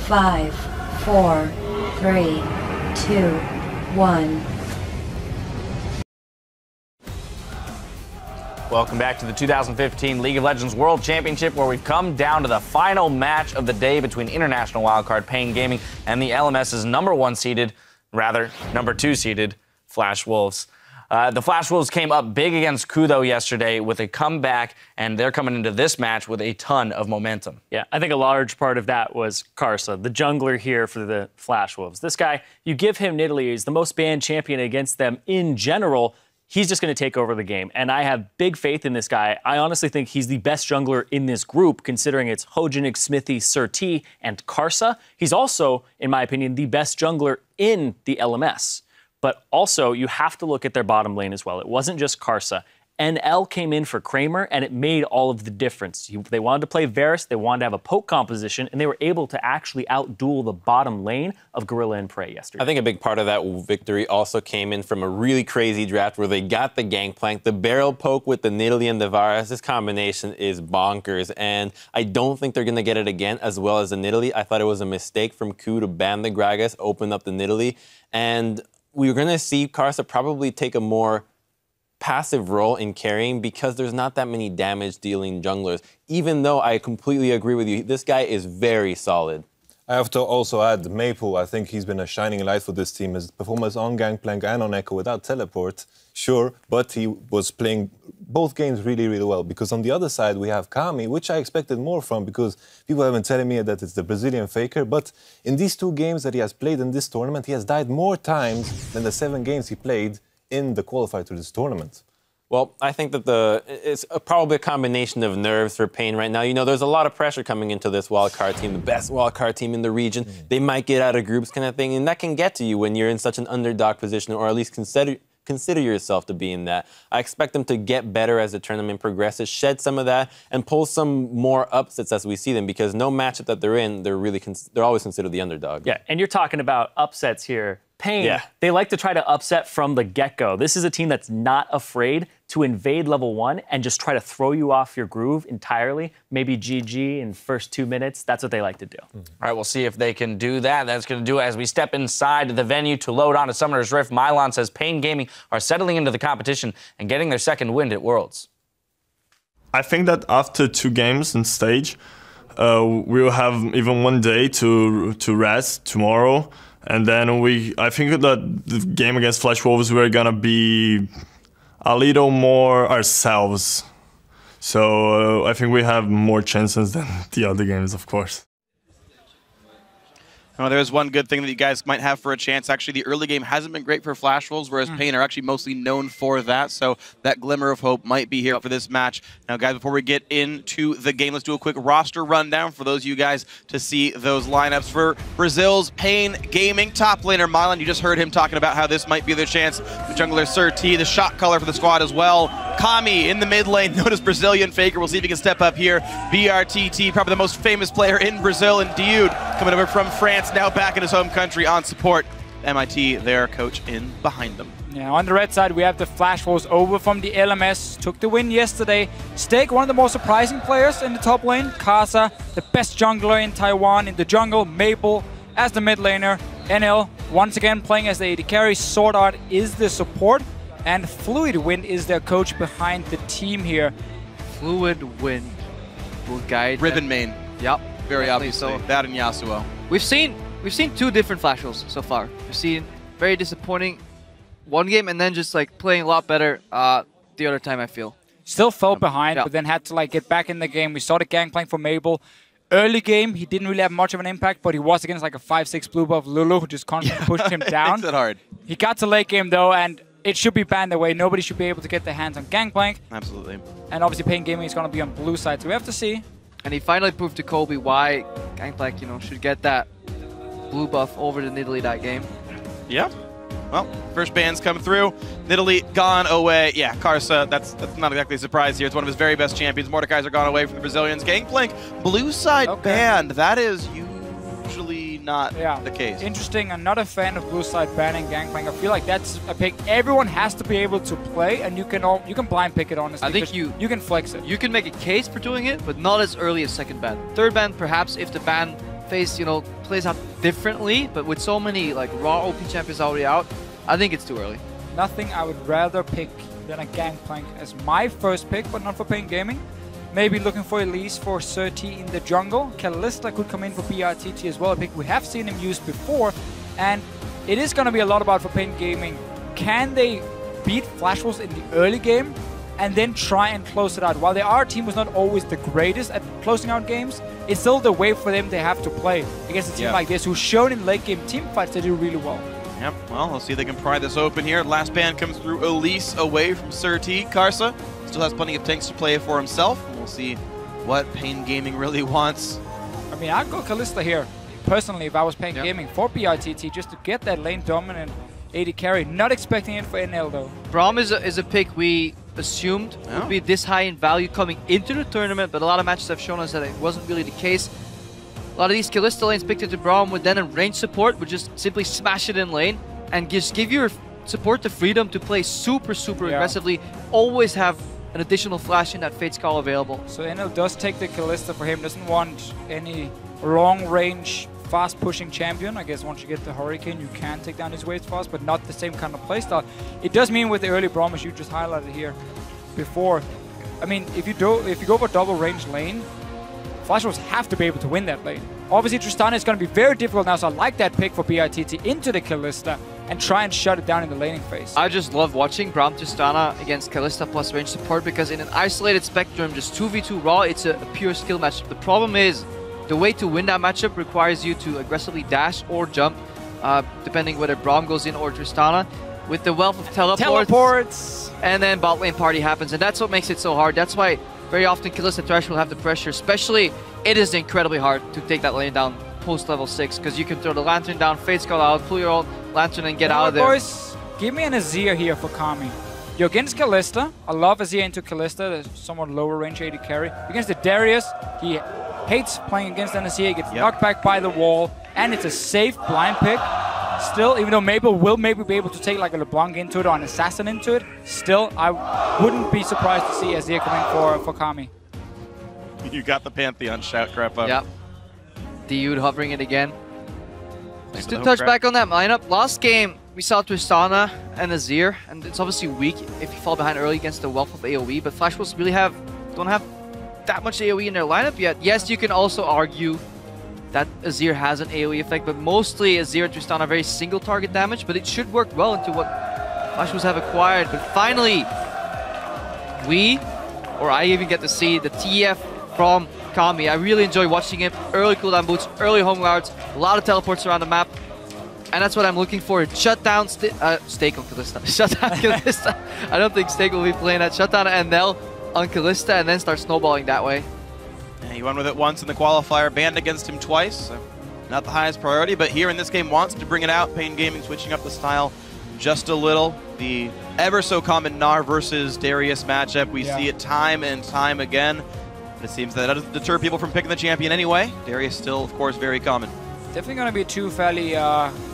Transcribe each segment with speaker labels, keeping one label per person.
Speaker 1: 5, 4, 3, 2, 1.
Speaker 2: Welcome back to the 2015 League of Legends World Championship, where we've come down to the final match of the day between international wildcard paiN Gaming and the LMS's number 2 seeded Flash Wolves. The Flash Wolves came up big against Kudo yesterday with a comeback, and they're coming into this match with a ton of momentum.
Speaker 3: Yeah, I think a large part of that was Karsa, the jungler here for the Flash Wolves. This guy, you give him Nidalee, he's the most banned champion against them in general. He's just going to take over the game, and I have big faith in this guy. I honestly think he's the best jungler in this group, considering it's Hojinic, Smithy, SirT, and Karsa. He's also, in my opinion, the best jungler in the LMS. But also, you have to look at their bottom lane as well. It wasn't just Karsa. NL came in for Kramer, and it made all of the difference. They wanted to play Varus, they wanted to have a poke composition, and they were able to actually outduel the bottom lane of Gorilla and Prey yesterday.
Speaker 4: I think a big part of that victory also came in from a really crazy draft where they got the Gangplank, the barrel poke with the Nidalee and the Varus. This combination is bonkers, and I don't think they're going to get it again as well as the Nidalee. I thought it was a mistake from Q to ban the Gragas, open up the Nidalee, and we were going to see Karsa probably take a more passive role in carrying because there's not that many damage-dealing junglers, even though I completely agree with you. This guy is very solid.
Speaker 5: I have to also add Maple. I think he's been a shining light for this team. His performance on Gangplank and on Echo without teleport, sure, but he was playing both games really, really well. Because on the other side, we have Kami, which I expected more from because people have been telling me that it's the Brazilian faker. But in these 2 games that he has played in this tournament, he has died more times than the 7 games he played in the qualifier to this tournament.
Speaker 4: Well, I think that it's probably a combination of nerves for paiN right now. You know, there's a lot of pressure coming into this wildcard team, the best wildcard team in the region. They might get out of groups kind of thing, and that can get to you when you're in such an underdog position, or at least consider yourself to be in that. I expect them to get better as the tournament progresses, shed some of that, and pull some more upsets as we see them, because no matchup that they're in, they're always considered the underdog.
Speaker 3: Yeah, and you're talking about upsets here. paiN, they like to try to upset from the get-go. This is a team that's not afraid to invade level 1 and just try to throw you off your groove entirely. Maybe GG in first 2 minutes. That's what they like to do.
Speaker 2: All right, we'll see if they can do that. That's going to do it as we step inside the venue to load on to Summoner's Rift. Mylon says paiN Gaming are settling into the competition and getting their second win at Worlds.
Speaker 6: I think that after 2 games on stage, we'll have even 1 day to rest tomorrow. And then I think that the game against Flash Wolves, we're gonna be a little more ourselves. So I think we have more chances than the other games, of course.
Speaker 7: Oh, there's one good thing that you guys might have for a chance. Actually, the early game hasn't been great for Flash Wolves, whereas paiN are actually mostly known for that. So that glimmer of hope might be here for this match. Now, guys, before we get into the game, let's do a quick roster rundown for those of you guys to see those lineups. For Brazil's paiN Gaming top laner, Mylon, you just heard him talking about how this might be their chance. The jungler SirT, the shot caller for the squad as well. Kami in the mid lane, known as Brazilian Faker. We'll see if he can step up here. brTT, probably the most famous player in Brazil, and Dioud coming over from France, now back in his home country on support. MIT, their coach, in behind them.
Speaker 8: Yeah, on the red side, we have the Flash Wolves over from the LMS. Took the win yesterday. Stake, one of the more surprising players in the top lane. Karsa, the best jungler in Taiwan in the jungle. Maple as the mid laner. NL, once again playing as the AD carry. SwordArt is the support. And Fluid Wind is their coach behind the team here.
Speaker 9: Fluid Wind will guide
Speaker 7: Ribbon main.
Speaker 9: Yep.
Speaker 7: Very obviously.
Speaker 9: So.
Speaker 7: That and Yasuo.
Speaker 9: We've seen 2 different Flash Wolves so far. We've seen very disappointing one game and then just like playing a lot better the other time, I feel.
Speaker 8: Still fell behind, but then had to like get back in the game. We saw the Gangplank for Maple. Early game, he didn't really have much of an impact, but he was against like a 5-6 blue buff Lulu who just constantly pushed him down.
Speaker 7: Makes it hard.
Speaker 8: He got to late game though, and it should be banned away. Nobody should be able to get their hands on Gangplank.
Speaker 7: Absolutely.
Speaker 8: And obviously paiN Gaming is going to be on blue side, so we have to see.
Speaker 9: And he finally proved to Kobe why Gangplank, should get that blue buff over the Nidalee that game.
Speaker 7: Yeah. Well, first bans come through. Nidalee gone away. Yeah, Karsa, that's not exactly a surprise here. It's one of his very best champions. Mordekaiser gone away from the Brazilians. Gangplank, blue side banned. That is usually not the case.
Speaker 8: Interesting. I'm not a fan of blue side banning Gangplank. I feel like that's a pick everyone has to be able to play, and you can blind pick it, honestly.
Speaker 9: I think you
Speaker 8: can flex it.
Speaker 9: You can make a case for doing it, but not as early as second ban. Third ban, perhaps, if the ban phase, you know, plays out differently, but with so many like raw OP champions already out, I think it's too early.
Speaker 8: Nothing I would rather pick than a Gangplank as my first pick, but not for paiN Gaming. Maybe looking for Elise for SirT in the jungle. Kalista could come in for brTT as well, a pick we have seen him use before. And it is going to be a lot about for paiN Gaming. Can they beat Flash Wolves in the early game and then try and close it out? While our team was not always the greatest at closing out games, it's still the way for them they have to play against a team like this, who's shown in late game team fights they do really well.
Speaker 7: Yep, well, let's see if they can pry this open here. Last ban comes through Elise away from SirT. Karsa still has plenty of tanks to play for himself. We'll see what paiN Gaming really wants.
Speaker 8: I mean, I'd go Kalista here, personally, if I was paiN Gaming for brTT, just to get that lane dominant AD carry. Not expecting it for NL, though.
Speaker 9: Braum is a pick we assumed would be this high in value coming into the tournament, but a lot of matches have shown us that it wasn't really the case. A lot of these Kalista lanes picked into Braum with then a range support would just simply smash it in lane and just give your support the freedom to play super aggressively, always have an additional flash in that Fate's Call available.
Speaker 8: So NL does take the Kalista for him, doesn't want any long range fast pushing champion. I guess once you get the Hurricane you can take down his waves fast, but not the same kind of playstyle. It does mean with the early Braum, as you just highlighted here before, I mean, if you go for double range lane, Flash Wolves have to be able to win that lane. Obviously Tristana is going to be very difficult now, so I like that pick for brTT into the Kalista and try and shut it down in the laning phase.
Speaker 9: I just love watching Braum Tristana against Kalista plus range support, because in an isolated spectrum, just 2v2 raw, it's a pure skill matchup. The problem is, the way to win that matchup requires you to aggressively dash or jump, depending whether Braum goes in or Tristana. With the wealth of teleports, and then bot lane party happens, and that's what makes it so hard. That's why very often Kalista Thresh will have the pressure, especially it is incredibly hard to take that lane down post level 6, because you can throw the Lantern down, Fate's Call out, pull your own Lantern and get out of there.
Speaker 8: Boys, give me an Azir here for Kami. You're against Kalista. I love Azir into Kalista, the somewhat lower range AD carry. Against the Darius, he hates playing against an Azir, he gets knocked back by the wall, and it's a safe blind pick. Still, even though Maple will maybe be able to take like a LeBlanc into it or an Assassin into it, still, I wouldn't be surprised to see Azir coming for Kami.
Speaker 7: You got the Pantheon shout crap up.
Speaker 9: Yep. Dioud hovering it again. Just to touch back on that lineup, last game we saw Tristana and Azir, and it's obviously weak if you fall behind early against the wealth of AoE, but Flash Wolves really don't have that much AoE in their lineup yet. Yes, you can also argue that Azir has an AoE effect, but mostly Azir and Tristana are very single target damage, but it should work well into what Flash Wolves have acquired. But finally, I even get to see the TF from Kami. I really enjoy watching him. Early cooldown boots, early home guards, a lot of teleports around the map. And that's what I'm looking for. Shut down Stake on Kalista. Shut down Kalista. I don't think Stake will be playing that. Shut down NL on Kalista and then start snowballing that way.
Speaker 7: Yeah, he won with it once in the qualifier, banned against him twice. So not the highest priority, but here in this game wants to bring it out. paiN Gaming switching up the style just a little. The ever so common Gnar versus Darius matchup. We see it time and time again. But it seems that doesn't deter people from picking the champion anyway. Darius still, of course, very common.
Speaker 8: Definitely going to be two fairly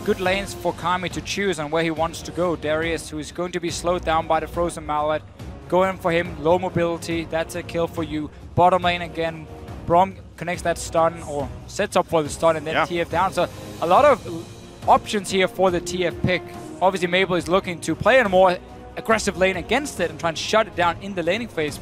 Speaker 8: good lanes for Kami to choose on where he wants to go. Darius, who is going to be slowed down by the Frozen Mallet. Going for him, low mobility, that's a kill for you. Bottom lane again, Braum connects that stun or sets up for the stun and then TF down. So a lot of options here for the TF pick. Obviously Maple is looking to play in a more aggressive lane against it and try and shut it down in the laning phase.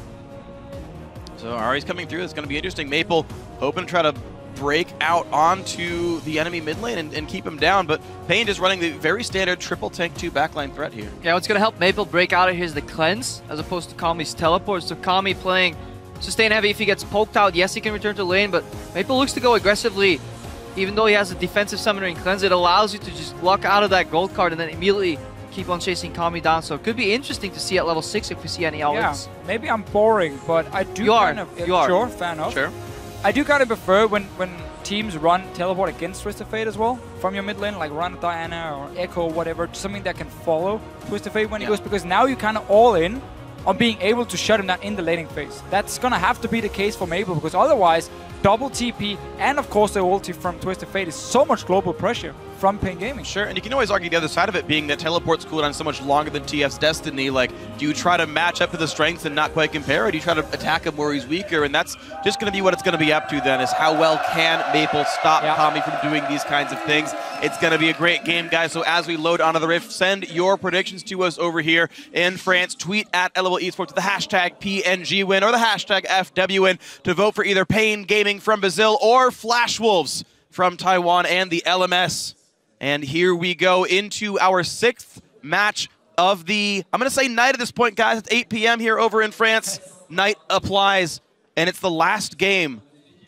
Speaker 7: So Ari's coming through. It's going to be interesting. Maple hoping to try to break out onto the enemy mid lane and keep him down, but paiN just running the very standard triple tank 2 backline threat here.
Speaker 9: Yeah, what's going to help Maple break out of here is the cleanse as opposed to Kami's teleport. So Kami playing sustain heavy. If he gets poked out, yes, he can return to lane, but Maple looks to go aggressively. Even though he has a defensive summoner in cleanse, it allows you to just luck out of that gold card and then immediately keep on chasing Kami down. So it could be interesting to see at level 6 if we see any all-ins.
Speaker 8: Yeah, maybe I'm boring, but I do Sure, fair enough.
Speaker 7: Sure.
Speaker 8: I do kind of prefer when teams run teleport against Twisted Fate as well from your mid lane, like run Diana or Echo or whatever, something that can follow Twisted Fate when he goes, because now you're kind of all in on being able to shut him down in the laning phase. That's going to have to be the case for Maple, because otherwise double TP and of course the ulti from Twisted Fate is so much global pressure from paiN Gaming.
Speaker 7: Sure, and you can always argue the other side of it being that teleport's cooldown so much longer than TF's Destiny. Like, Do you try to match up to the strengths and not quite compare, or do you try to attack him where he's weaker? And that's just going to be what it's going to be up to then, is how well can Maple stop Kami from doing these kinds of things. It's going to be a great game, guys. So as we load onto the Rift, send your predictions to us over here in France. Tweet at LOL Esports with the hashtag PNGWin or the hashtag FWWin to vote for either paiN Gaming from Brazil or Flash Wolves from Taiwan and the LMS. And here we go into our 6th match of the, I'm going to say night at this point, guys. It's 8 p.m. here over in France. Night applies, and it's the last game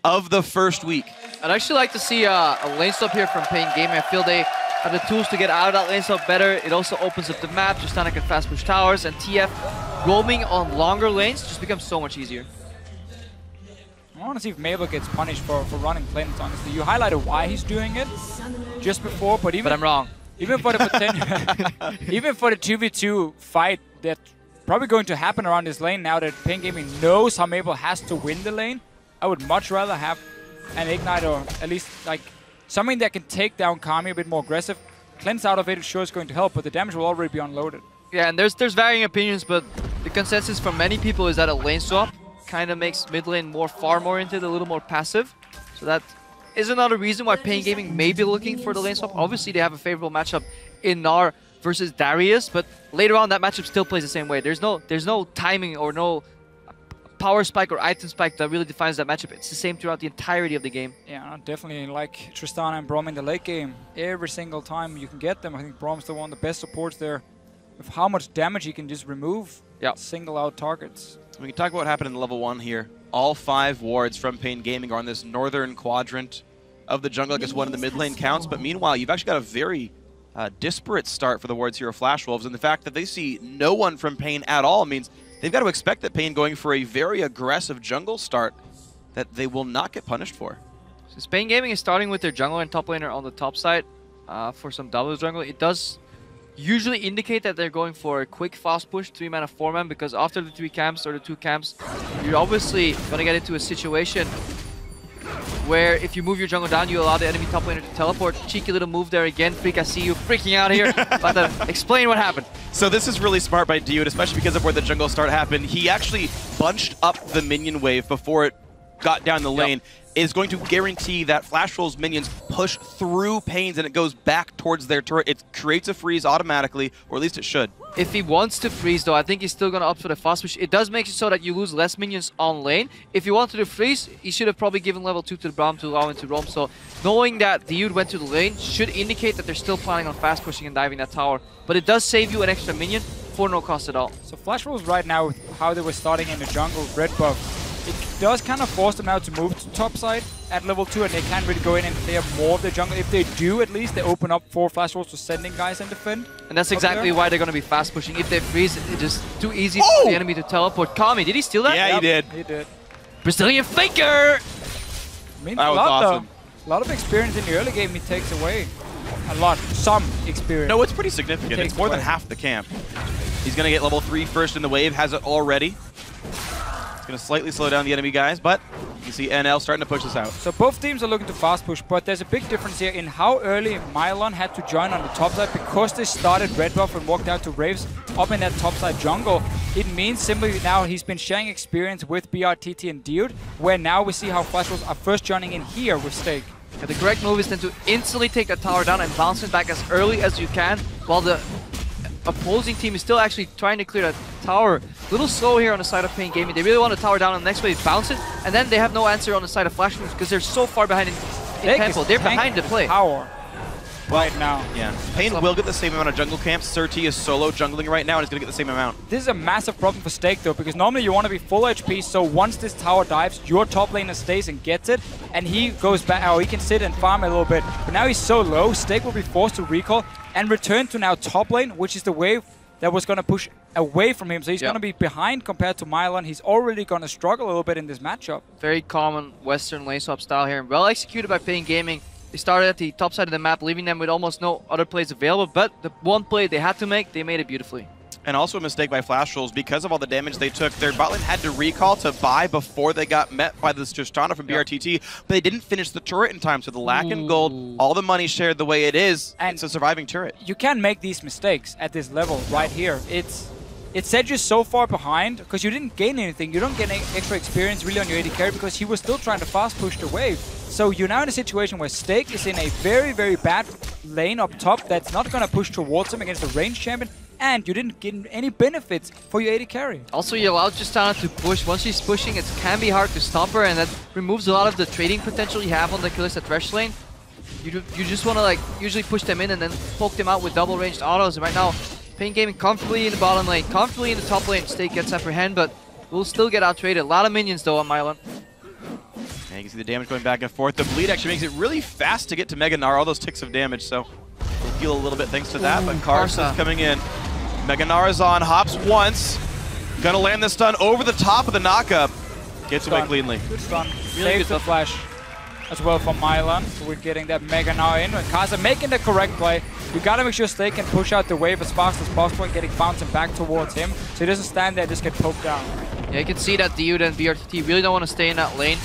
Speaker 7: of the first week.
Speaker 9: I'd actually like to see a lane stop here from paiN Gaming. I feel they have the tools to get out of that lane stop better. It also opens up the map. Tristana can fast push towers, and TF roaming on longer lanes just becomes so much easier.
Speaker 8: I want to see if Mabel gets punished for running planes, honestly. You highlighted why he's doing it just before, but
Speaker 9: I'm wrong.
Speaker 8: Even for the even for the 2v2 fight that's probably going to happen around this lane now that paiN Gaming knows how Mabel has to win the lane, I would much rather have an Ignite, or at least like something that can take down Kami a bit more aggressive. Cleanse out of it, sure is going to help, but the damage will already be unloaded.
Speaker 9: Yeah, and there's varying opinions, but the consensus from many people is that a lane swap kind of makes mid lane farm oriented, a little more passive. So that is another reason why paiN Gaming may be looking for the lane swap. Obviously, they have a favorable matchup in Gnar versus Darius, but later on that matchup still plays the same way. There's no timing or no power spike or item spike that really defines that matchup. It's the same throughout the entirety of the game.
Speaker 8: Yeah, definitely like Tristana and Braum in the late game. Every single time you can get them, I think Braum's the one of the best supports there. With how much damage he can just remove, single out targets.
Speaker 7: We can talk about what happened in level 1 here. All 5 wards from paiN Gaming are on this northern quadrant of the jungle. I guess one in the mid lane counts, but meanwhile, you've actually got a very disparate start for the wards here of Flash Wolves, and the fact that they see no one from paiN at all means they've got to expect that paiN going for a very aggressive jungle start that they will not get punished for.
Speaker 9: Since paiN Gaming is starting with their jungler and top laner on the top side for some double jungle, it does usually indicate that they're going for a quick fast push 3-man or 4-man, because after the 3 camps or the 2 camps, you're obviously going to get into a situation where if you move your jungle down, you allow the enemy top laner to teleport. Cheeky little move there again. Freak, I see you freaking out here. About to explain what happened.
Speaker 7: So this is really smart by Dioud, especially because of where the jungle start happened. He actually bunched up the minion wave before it got down the lane. Is going to guarantee that Flash Wolves minions push through paiN's and it goes back towards their turret. It creates a freeze automatically, or at least it should.
Speaker 9: If he wants to freeze, though, I think he's still going to opt for the fast push. It does make it so that you lose less minions on lane. If you wanted to freeze, he should have probably given level 2 to the Braum to allow him to roam. So knowing that Dioud went to the lane should indicate that they're still planning on fast pushing and diving that tower. But it does save you an extra minion for no cost at all.
Speaker 8: So Flash Wolves right now, with how they were starting in the jungle, red buff, it does kind of force them now to move to top side at level 2, and they can't really go in and clear more of the jungle. If they do, at least they open up for Flash Wolves to sending guys and defend.
Speaker 9: And that's exactly why they're going to be fast pushing. If they freeze, it's just too easy for the enemy to teleport. Kami, did he steal that?
Speaker 7: Yeah, he did.
Speaker 8: He did.
Speaker 9: Brazilian faker!
Speaker 8: I mean,
Speaker 7: that was awesome.
Speaker 8: A lot of experience in the early game he takes away. A lot. Some experience.
Speaker 7: No, it's pretty significant. It's more than half the camp. He's going to get level 3 first in the wave, has it already. It's going to slightly slow down the enemy guys, but you can see NL starting to push this out.
Speaker 8: So both teams are looking to fast push, but there's a big difference here in how early Mylon had to join on the top side. Because they started red buff and walked out to Raves up in that top side jungle, it means simply now he's been sharing experience with brTT and Dioud, where now we see how Flash Wolves are first joining in here with Stake.
Speaker 9: Yeah, the correct move is then to instantly take that tower down and bounce it back as early as you can, while the opposing team is still actually trying to clear that tower. A little slow here on the side of paiN Gaming. They really want to tower down on the next wave, bounce it, and then they have no answer on the side of Flash Wolves because they're so far behind in tempo. They're behind the play.
Speaker 8: Power right now.
Speaker 7: Yeah, paiN will get the same amount of jungle camps. SirT is solo jungling right now and is going to get the same amount.
Speaker 8: This is a massive problem for Stake though, because normally you want to be full HP, so once this tower dives, your top laner stays and gets it, and he goes back, or he can sit and farm a little bit. But now he's so low, Stake will be forced to recall and return to now top lane, which is the wave that was going to push away from him. So he's going to be behind compared to Mylon. He's already going to struggle a little bit in this matchup.
Speaker 9: Very common Western lane swap style here. Well executed by paiN Gaming. They started at the top side of the map, leaving them with almost no other plays available. But the one play they had to make, they made it beautifully.
Speaker 7: And also a mistake by Flash Wolves because of all the damage they took. Their bot lane had to recall to buy before they got met by this Tristana from brTT, but they didn't finish the turret in time. So the lack in gold, all the money shared the way it is, and it's a surviving turret.
Speaker 8: You can make these mistakes at this level right here. It's it set you so far behind because you didn't gain anything. You don't get any extra experience really on your AD carry because he was still trying to fast push the wave. So you're now in a situation where Steak is in a very, very bad lane up top that's not going to push towards him against a ranged champion, and you didn't get any benefits for your AD carry.
Speaker 9: Also, you allowed Tristana to push. Once she's pushing, it can be hard to stop her, and that removes a lot of the trading potential you have on the Kalista Thresh lane. You just want to like usually push them in and then poke them out with double ranged autos. And right now, paiN Gaming comfortably in the bottom lane, comfortably in the top lane. Steak gets upper hand, but will still get out traded. A lot of minions though on Mylon.
Speaker 7: And you can see the damage going back and forth. The bleed actually makes it really fast to get to Mega Gnar, all those ticks of damage, so we'll heal a little bit thanks to that. But Karsa's coming in. Mega Gnar is on, hops once. Gonna land this stun over the top of the knockup. Gets away cleanly.
Speaker 8: Good stun. Really good the flash as well from Mylon. So we're getting that Mega Gnar in. And Karsa making the correct play. You gotta make sure Steak can push out the wave as fast as possible and getting bouncing back towards him. So he doesn't stand there and just get poked down.
Speaker 9: Yeah, you can see that Dioud and brTT really don't want to stay in that lane.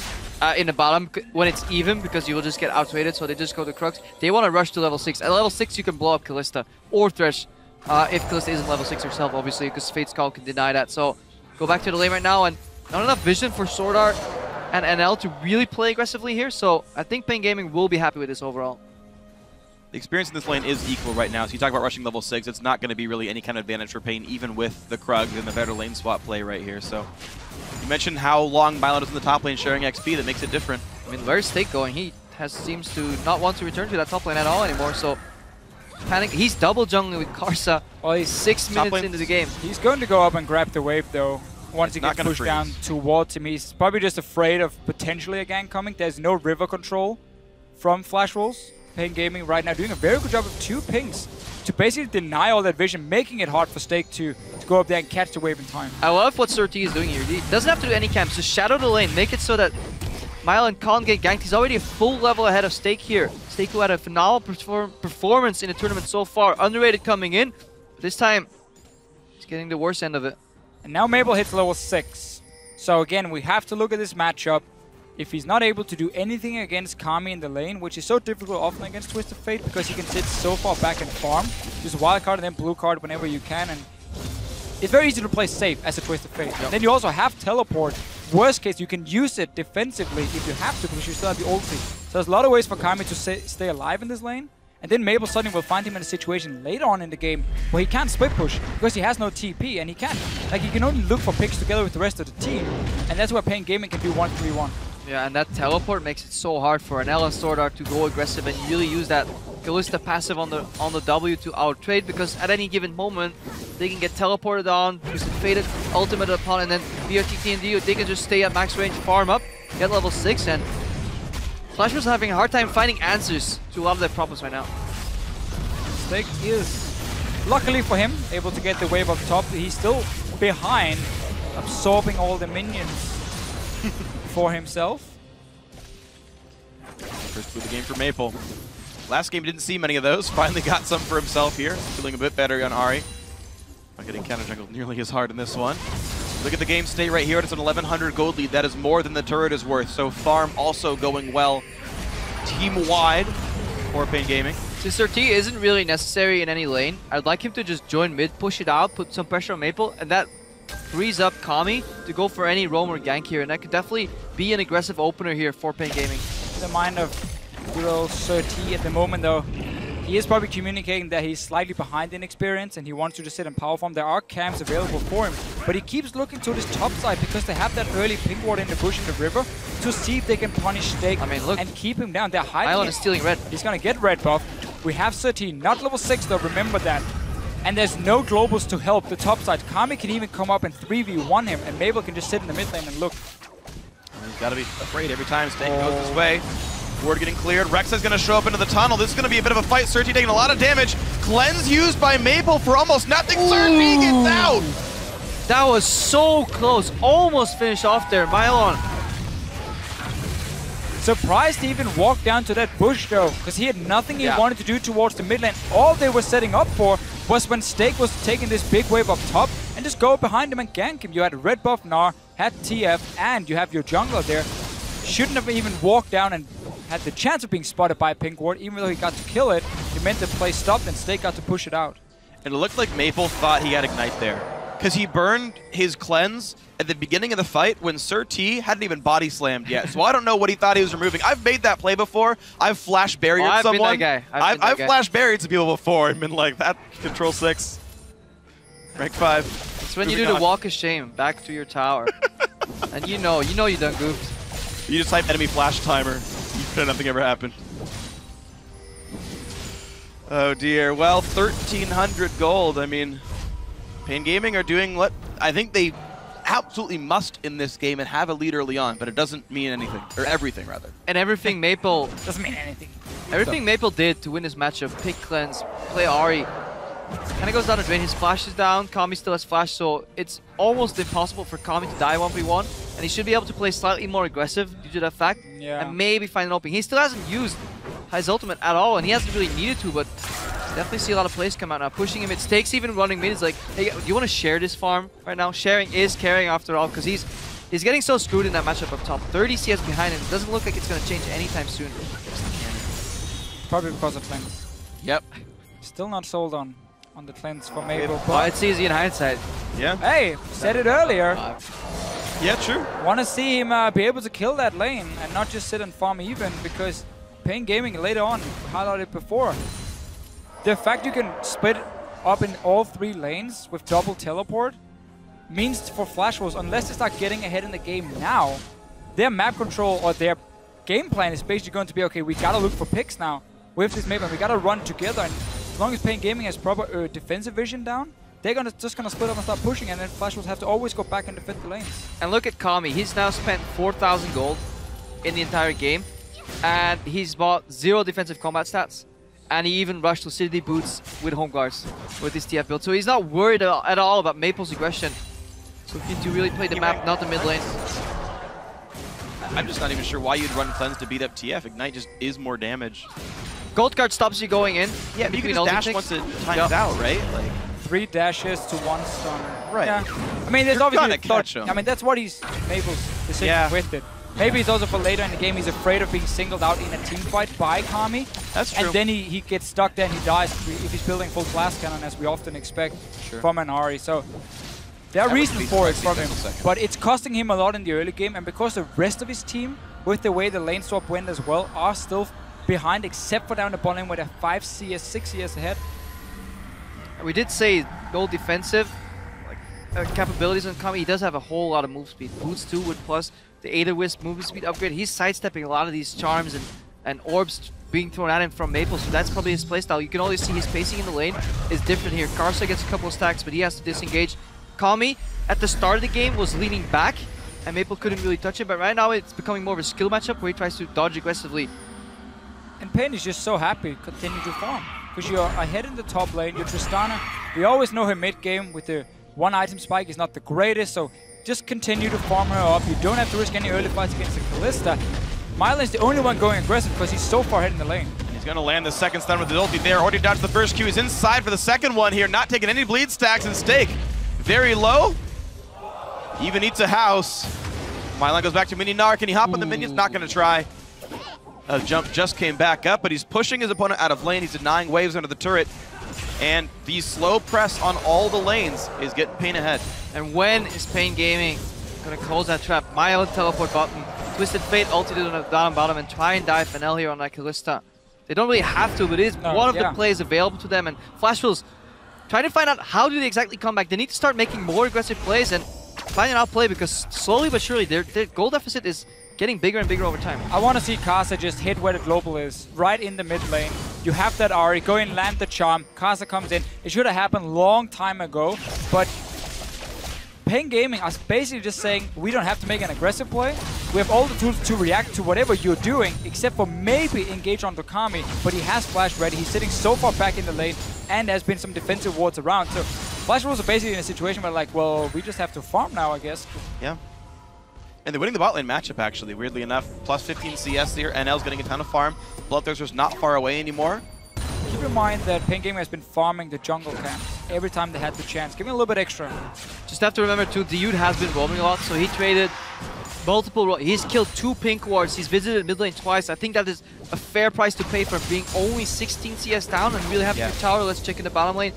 Speaker 9: In the bottom when it's even, because you will just get outrated, so they just go to Crux. They want to rush to level 6. At level 6 you can blow up Kalista or Thresh, if Kalista isn't level 6 herself, obviously, because Fate's Call can deny that. So go back to the lane right now, and not enough vision for SwordArt and NL to really play aggressively here, so I think paiN Gaming will be happy with this overall.
Speaker 7: The experience in this lane is equal right now, so you talk about rushing level 6, it's not going to be really any kind of advantage for paiN, even with the Krug and the better lane swap play right here. So you mentioned how long Mylon is in the top lane sharing XP, that makes it different.
Speaker 9: I mean, where's Steak going? He seems to not want to return to that top lane at all anymore, so panic. He's double jungling with Karsa.
Speaker 8: Well, he's
Speaker 9: 6 minutes into the game.
Speaker 8: He's going to go up and grab the wave though. Once he gets pushed down towards him, he's probably just afraid of potentially a gank coming. There's no river control from Flash Wolves. paiN Gaming right now doing a very good job of 2 pings to basically deny all that vision, making it hard for Steak to go up there and catch the wave in time.
Speaker 9: I love what SirT is doing here. He doesn't have to do any camps, just shadow the lane, make it so that Mylon can't get ganked. He's already a full level ahead of Steak here. Steak, who had a phenomenal performance in the tournament so far, underrated coming in. This time, he's getting the worst end of it.
Speaker 8: And now Mabel hits level 6. So again, we have to look at this matchup. If he's not able to do anything against Kami in the lane, which is so difficult often against Twisted Fate because he can sit so far back and farm, just wild card and then blue card whenever you can, and it's very easy to play safe as a Twisted Fate. Yep. Then you also have teleport. Worst case, you can use it defensively if you have to, because you still have the ulti. So there's a lot of ways for Kami to stay alive in this lane. And then Mabel suddenly will find him in a situation later on in the game where he can't split push because he has no TP, and he can't. Like, he can only look for picks together with the rest of the team, and that's where paiN Gaming can do 1-3-1.
Speaker 9: Yeah, and that teleport makes it so hard for NL and SwordArt to go aggressive and really use that Kalista passive on the W to outtrade, because at any given moment they can get teleported on, Twisted Fate ultimate upon, and then brTT and Dioud, they can just stay at max range, farm up, get level 6, and Flash was having a hard time finding answers to a lot of their problems right now.
Speaker 8: Steak is, luckily for him, able to get the wave up top. He's still behind, absorbing all the minions for himself.
Speaker 7: First blue of the game for Maple. Last game didn't see many of those. Finally got some for himself here. Feeling a bit better on Ahri. Not getting counter jungled nearly as hard in this one. Look at the game state right here. It's an 1100 gold lead. That is more than the turret is worth. So farm also going well team-wide for paiN Gaming.
Speaker 9: Since SirT isn't really necessary in any lane, I'd like him to just join mid, push it out, put some pressure on Maple, and that frees up Kami to go for any roam or gank here. And that could definitely be an aggressive opener here for paiN Gaming.
Speaker 8: The mind of little SirT at the moment, though. He is probably communicating that he's slightly behind in experience and he wants to just sit in power form. There are camps available for him, but he keeps looking to this top side because they have that early pink ward in the bush in the river to see if they can punish Steak and keep him down. They're hiding.
Speaker 9: Mylon is stealing red.
Speaker 8: He's gonna get red buff. We have SirT, not level 6 though, remember that. And there's no globals to help the top side. Kami can even come up and 3v1 him, and Mabel can just sit in the mid lane and look.
Speaker 7: He's got to be afraid every time Steak goes his way. Ward getting cleared. Rek'Sai's going to show up into the tunnel. This is going to be a bit of a fight. SirT taking a lot of damage. Cleanse used by Maple for almost nothing. SirT gets out!
Speaker 9: That was so close. Almost finished off there. Mylon.
Speaker 8: Surprised to even walk down to that bush though, because he had nothing he wanted to do towards the mid lane. All they were setting up for was when Steak was taking this big wave up top and just go behind him and gank him. You had red buff Gnar, had TF, and you have your jungler there. Shouldn't have even walked down and had the chance of being spotted by a pink ward, even though he got to kill it. It meant the play stopped and Steak got to push it out.
Speaker 7: And it looked like Maple thought he had Ignite there. because he burned his cleanse at the beginning of the fight when SirT hadn't even body slammed yet. So I don't know what he thought he was removing. I've made that play before. I've flash barriered someone.
Speaker 9: Been that guy.
Speaker 7: I've flash barriered some people before and been like, that control 6. Rank 5.
Speaker 9: It's when you do the walk of shame back to your tower. And you know you done goofed.
Speaker 7: You just type enemy flash timer. Nothing ever happened. Oh dear. Well, 1,300 gold. I mean, paiN Gaming are doing what I think they absolutely must in this game and have a lead early on, but it doesn't mean anything, or everything rather.
Speaker 9: And everything Maple
Speaker 8: Doesn't mean anything.
Speaker 9: Everything Maple did to win this matchup, pick cleanse, play Ahri, kind of goes down the drain. His flash is down, Kami still has flash, so it's almost impossible for Kami to die 1v1, and he should be able to play slightly more aggressive due to that fact, and maybe find an opening. He still hasn't used his ultimate at all, and he hasn't really needed to, but definitely see a lot of plays come out now. Pushing him, it stakes even running mid. It's like, hey, do you want to share this farm right now? Sharing is caring after all, because he's getting so screwed in that matchup up top. 30 CS behind him. It doesn't look like it's going to change anytime soon.
Speaker 8: Probably because of cleanse.
Speaker 7: Yep.
Speaker 8: Still not sold on the cleanse for Maple.
Speaker 9: Oh, it's easy in hindsight.
Speaker 7: Yeah.
Speaker 8: Hey, said it earlier.
Speaker 7: Yeah, true.
Speaker 8: Want to see him be able to kill that lane and not just sit and farm even, because paiN Gaming later on highlighted before. The fact you can split up in all 3 lanes with double teleport means for Flash Wolves, unless they start getting ahead in the game now, their map control or their game plan is basically going to be, okay, we gotta look for picks now with this map and we gotta run together. And as long as paiN Gaming has proper defensive vision down, they're just gonna split up and start pushing, and then Flash Wolves have to always go back and defend the lanes.
Speaker 9: And look at Kami. He's now spent 4,000 gold in the entire game, and he's bought 0 defensive combat stats. And he even rushed Lucidity boots with home guards with his TF build. So he's not worried at all about Maple's aggression. So he to really play the map, not the mid lane.
Speaker 7: I'm just not even sure why you'd run cleanse to beat up TF. Ignite just is more damage.
Speaker 9: Gold guard stops you going in.
Speaker 7: Yeah, but you can just dash once it times out, right? Like
Speaker 8: 3 dashes to 1 stun.
Speaker 7: Right.
Speaker 8: Yeah. I mean, there's obviously
Speaker 7: catch him.
Speaker 8: I mean, that's what he's Maple's decision with it. Maybe it's also for later in the game, he's afraid of being singled out in a team fight by Kami.
Speaker 7: That's true.
Speaker 8: And then he gets stuck there and he dies if he's building full blast cannon, as we often expect from an Ahri. So there are reasons for it from him, but it's costing him a lot in the early game, and because the rest of his team, with the way the lane swap went as well, are still behind, except for down the bottom where they're 5 CS, 6 CS ahead.
Speaker 9: We did say gold defensive capabilities on Kami. He does have a whole lot of move speed. Boots too, with plus the Aether Wisp move speed upgrade. He's sidestepping a lot of these charms and orbs being thrown at him from Maple, so that's probably his playstyle. You can always see his pacing in the lane is different here. Karsa gets a couple of stacks, but he has to disengage. Kami, at the start of the game, was leaning back, and Maple couldn't really touch it, but right now it's becoming more of a skill matchup where he tries to dodge aggressively.
Speaker 8: And paiN is just so happy to continue to farm, because you're ahead in the top lane. You're Tristana. We always know her mid-game with the 1 item spike is not the greatest, so just continue to farm her up. You don't have to risk any early fights against the Kalista. Mylon is the only one going aggressive because he's so far ahead in the lane.
Speaker 7: He's going to land the second stun with his ulti there. Already dodged the first Q. He's inside for the second one here, not taking any bleed stacks, and Stake very low. Even eats a house. Mylon goes back to mini Nar. Can he hop on the minions? Not going to try. Jump just came back up, but he's pushing his opponent out of lane. He's denying waves under the turret. And the slow press on all the lanes is getting paiN ahead.
Speaker 9: And when is paiN Gaming going to close that trap? Mylon teleport button. Twisted Fate ulted on the bottom and try and dive Fennel here on that Kalista. They don't really have to, but it is one of the plays available to them. And Flash Wolves trying to find out how do they exactly come back. They need to start making more aggressive plays and find an outplay, because slowly but surely their goal deficit is getting bigger and bigger over time.
Speaker 8: I want to see Karsa just hit where the global is, right in the mid lane. You have that Ahri, go and land the charm. Karsa comes in. It should have happened long time ago, but paiN Gaming are basically just saying, we don't have to make an aggressive play. We have all the tools to react to whatever you're doing, except for maybe engage onto Kami, but he has flash ready. He's sitting so far back in the lane, and there's been some defensive wards around. So Flash Wolves are basically in a situation where, like, well, we just have to farm now, I guess.
Speaker 7: Yeah. And they're winning the bot lane matchup, actually, weirdly enough. Plus 15 CS here. NL's getting a ton of farm. Bloodthirster's not far away anymore.
Speaker 8: Keep in mind that paiN Gaming has been farming the jungle camps every time they had the chance. Give me a little bit extra.
Speaker 9: Just have to remember too, Dioud has been roaming a lot, so he traded multiple. He's killed 2 pink wards. He's visited mid lane twice. I think that is a fair price to pay for being only 16 CS down and really having your tower. Let's check in the bottom lane.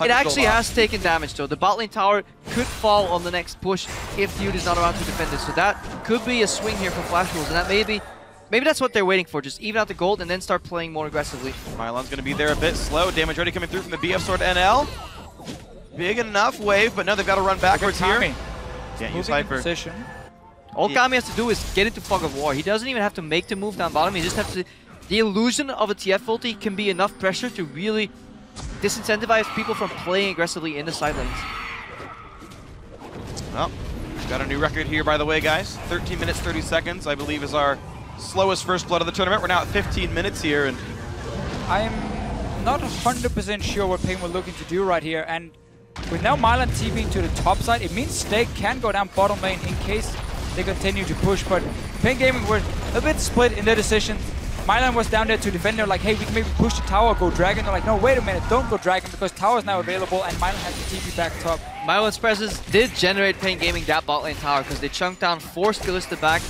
Speaker 9: It actually has taken damage though. The bot lane tower could fall on the next push if Dioud is not around to defend it. So that could be a swing here for Flash Wolves, and that maybe that's what they're waiting for. Just even out the gold and then start playing more aggressively.
Speaker 7: Mylon's going to be there a bit slow. Damage already coming through from the BF Sword NL. Big enough wave, but no, they've got to run backwards here. Can't use Hyper.
Speaker 8: Position.
Speaker 9: All Kami has to do is get into Fog of War. He doesn't even have to make the move down bottom. He just has to... The illusion of a TF ulti can be enough pressure to really disincentivize people from playing aggressively in the side lanes.
Speaker 7: Well, got a new record here, by the way, guys. 13 minutes, 30 seconds, I believe, is our slowest first blood of the tournament. We're now at 15 minutes here, and
Speaker 8: I'm not 100% sure what paiN were looking to do right here, and with now Mylon TPing to the top side, it means Stake can go down bottom lane in case they continue to push, but paiN Gaming were a bit split in their decision. Mylon was down there to defend. They're like, hey, we can maybe push the tower, go Dragon. They're like, no, wait a minute, don't go Dragon because tower is now available and Mylon has the TP back top.
Speaker 9: Mylon's presence did generate paiN Gaming that bot lane tower because they chunked down, forced Kalista back,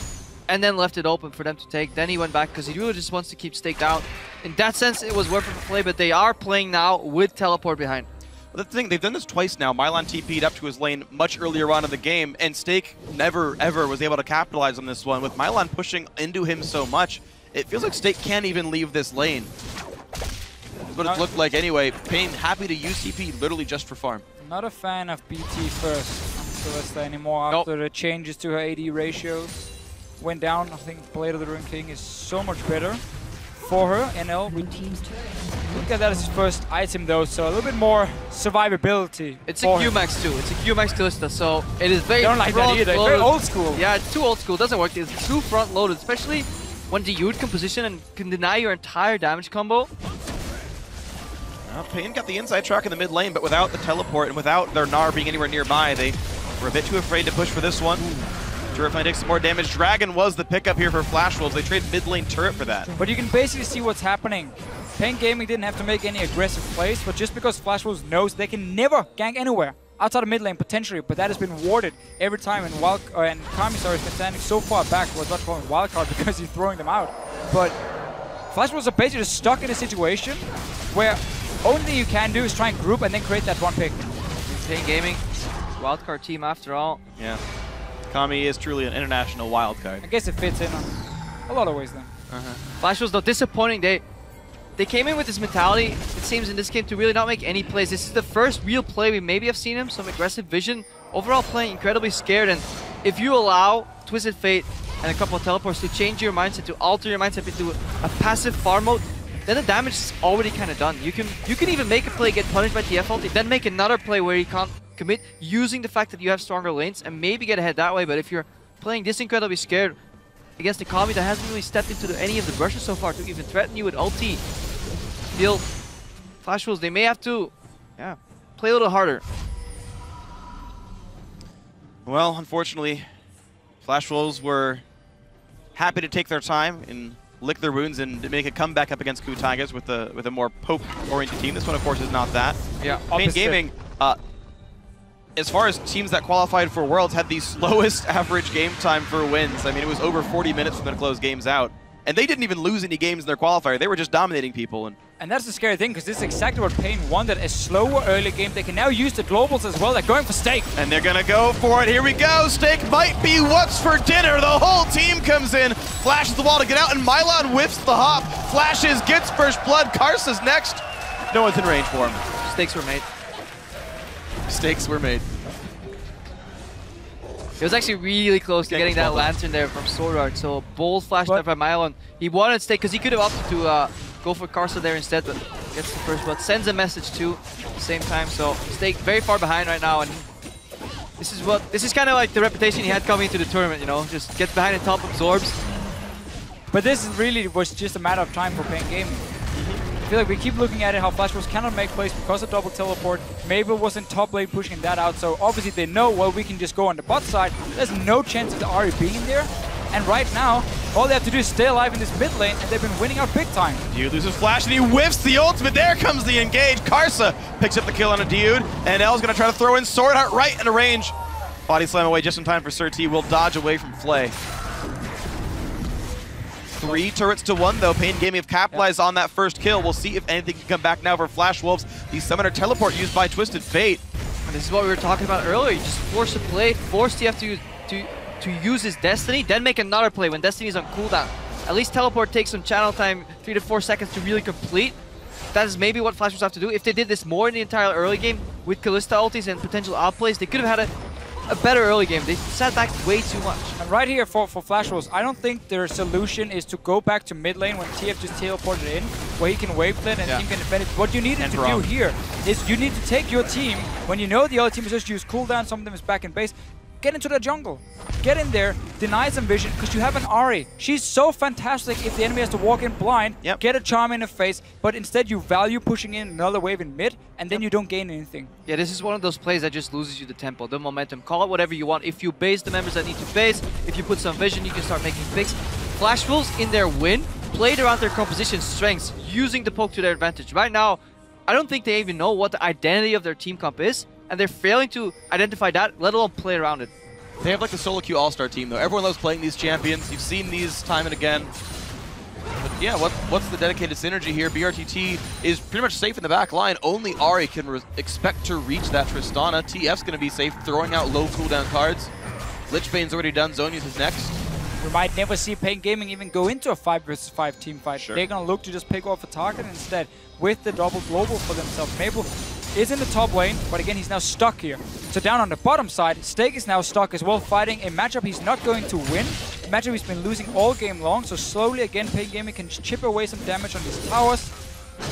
Speaker 9: and then left it open for them to take. Then he went back because he really just wants to keep Stake down. In that sense, it was worth it to play, but they are playing now with teleport behind.
Speaker 7: Well, the thing, they've done this twice now. Mylon TP'd up to his lane much earlier on in the game, and Stake never, ever was able to capitalize on this one. With Mylon pushing into him so much, it feels like Stake can't even leave this lane. That's what it looked like anyway. paiN happy to use TP literally just for farm.
Speaker 8: Not a fan of BT first on Kalista anymore after the changes to her AD ratios went down. I think Blade of the Ruined King is so much better for her. NL, look at that as his first item though, so a little bit more survivability.
Speaker 9: It's a Q-Max too. It's a Q-Max Kalista, so it is very
Speaker 8: don't like that either. It's very old school.
Speaker 9: Yeah, it's too old school. It doesn't work. It's too front-loaded, especially when Dioud can position and can deny your entire damage combo.
Speaker 7: Well, paiN got the inside track in the mid lane, but without the teleport and without their Gnar being anywhere nearby, they were a bit too afraid to push for this one. Turret finally takes some more damage. Dragon was the pickup here for Flash Wolves. They trade mid lane turret for that.
Speaker 8: But you can basically see what's happening. paiN Gaming didn't have to make any aggressive plays, but just because Flash Wolves knows they can never gank anywhere outside of mid lane potentially, but that has been warded every time, and Kami has been standing so far back. Well, not calling wildcard because he's throwing them out. But Flash Wolves are basically just stuck in a situation where only thing you can do is try and group and then create that one pick.
Speaker 9: paiN Gaming, wildcard team after all.
Speaker 7: Yeah. Kami is truly an international wildcard.
Speaker 8: I guess it fits in on a lot of ways then.
Speaker 9: Flash was though disappointing. They came in with this mentality, it seems, in this game to really not make any plays. This is the first real play we maybe have seen him, some aggressive vision. Overall playing incredibly scared, and if you allow Twisted Fate and a couple of teleports to change your mindset, to alter your mindset into a passive farm mode, then the damage is already kind of done. You can even make a play, get punished by TF ulti, then make another play where you can't commit using the fact that you have stronger lanes and maybe get ahead that way. But if you're playing this incredibly scared against the Kami that hasn't really stepped into any of the brushes so far to even threaten you with ulti, feel Flash Wolves, they may have to play a little harder.
Speaker 7: Well, unfortunately, Flash Wolves were happy to take their time and lick their wounds and make a comeback up against Tigers with a more poke-oriented team. This one, of course, is not that.
Speaker 9: Yeah,
Speaker 7: paiN Gaming, as far as teams that qualified for Worlds, had the slowest average game time for wins. I mean, it was over 40 minutes for them to close games out. And they didn't even lose any games in their qualifier. They were just dominating people.
Speaker 8: And that's the scary thing, because this is exactly what paiN wanted, a slower early game. They can now use the globals as well. They're going for Stake.
Speaker 7: And they're going to go for it. Here we go. Stake might be what's for dinner. The whole team comes in, flashes the wall to get out, and Mylon whiffs the hop. Flashes, gets first blood. Karsa's next. No one's in range for him.
Speaker 9: Stakes were made.
Speaker 7: Stakes were made.
Speaker 9: It was actually really close to getting that lantern there from SwordArt. So bold flash there by Mylon. He wanted Stake because he could have opted to go for Karsa there instead, but gets the first blood. Sends a message too at the same time. So Stake very far behind right now, and this is kind of like the reputation he had coming into the tournament. You know, just gets behind and top absorbs.
Speaker 8: But this really was just a matter of time for paiN Gaming. I feel like we keep looking at it, how Flash Wolves cannot make plays because of double teleport. Mabel was in top lane pushing that out, so obviously they know, well, we can just go on the bot side. There's no chance of the Ahri being there. And right now, all they have to do is stay alive in this mid lane, and they've been winning out big time.
Speaker 7: Dioud loses flash, and he whiffs the ultimate. There comes the engage. Karsa picks up the kill on a Dioud, and L's going to try to throw in SwordArt right into range. Body slam away just in time for SirT. Will dodge away from Flay. 3 turrets to 1, though. paiN Gaming have capitalized on that first kill. We'll see if anything can come back now for Flash Wolves. the Summoner Teleport used by Twisted Fate.
Speaker 9: And this is what we were talking about earlier. You just force a play, force TF to use his Destiny, then make another play when Destiny is on cooldown. At least Teleport takes some channel time, 3 to 4 seconds to really complete. That is maybe what Flash Wolves have to do. If they did this more in the entire early game with Kalista ultis and potential outplays, they could have had a better early game. They sat back way too much.
Speaker 8: And right here for Flash Wolves, I don't think their solution is to go back to mid lane when TF just teleported in, where he can wavelet and team can defend it. What you needed to do here is you need to take your team, when you know the other team is just use cooldown, some of them is back in base, get into the jungle. Get in there, deny some vision, because you have an Ahri. She's so fantastic if the enemy has to walk in blind, get a charm in the face, but instead you value pushing in another wave in mid, and then you don't gain anything. Yeah,
Speaker 9: this is one of those plays that just loses you the tempo, the momentum. Call it whatever you want. If you base the members that need to base, if you put some vision, you can start making picks. Flash Wolves, in their win, played around their composition strengths, using the poke to their advantage. Right now, I don't think they even know what the identity of their team comp is, and they're failing to identify that, let alone play around it.
Speaker 7: They have like the solo queue all-star team though. Everyone loves playing these champions. You've seen these time and again. But yeah, what's the dedicated synergy here? brTT is pretty much safe in the back line. Only Ahri can expect to reach that Tristana. TF's going to be safe, throwing out low cooldown cards. Lichbane's already done. Zhonya's is next.
Speaker 8: We might never see paiN Gaming even go into a 5 versus 5 team fight. They're going to look to just pick off a target instead with the double global for themselves. Maple is in the top lane, but again, he's now stuck here. So down on the bottom side, Stake is now stuck as well, fighting a matchup he's not going to win. A matchup he's been losing all game long, so slowly again, paiN Gaming can chip away some damage on these towers.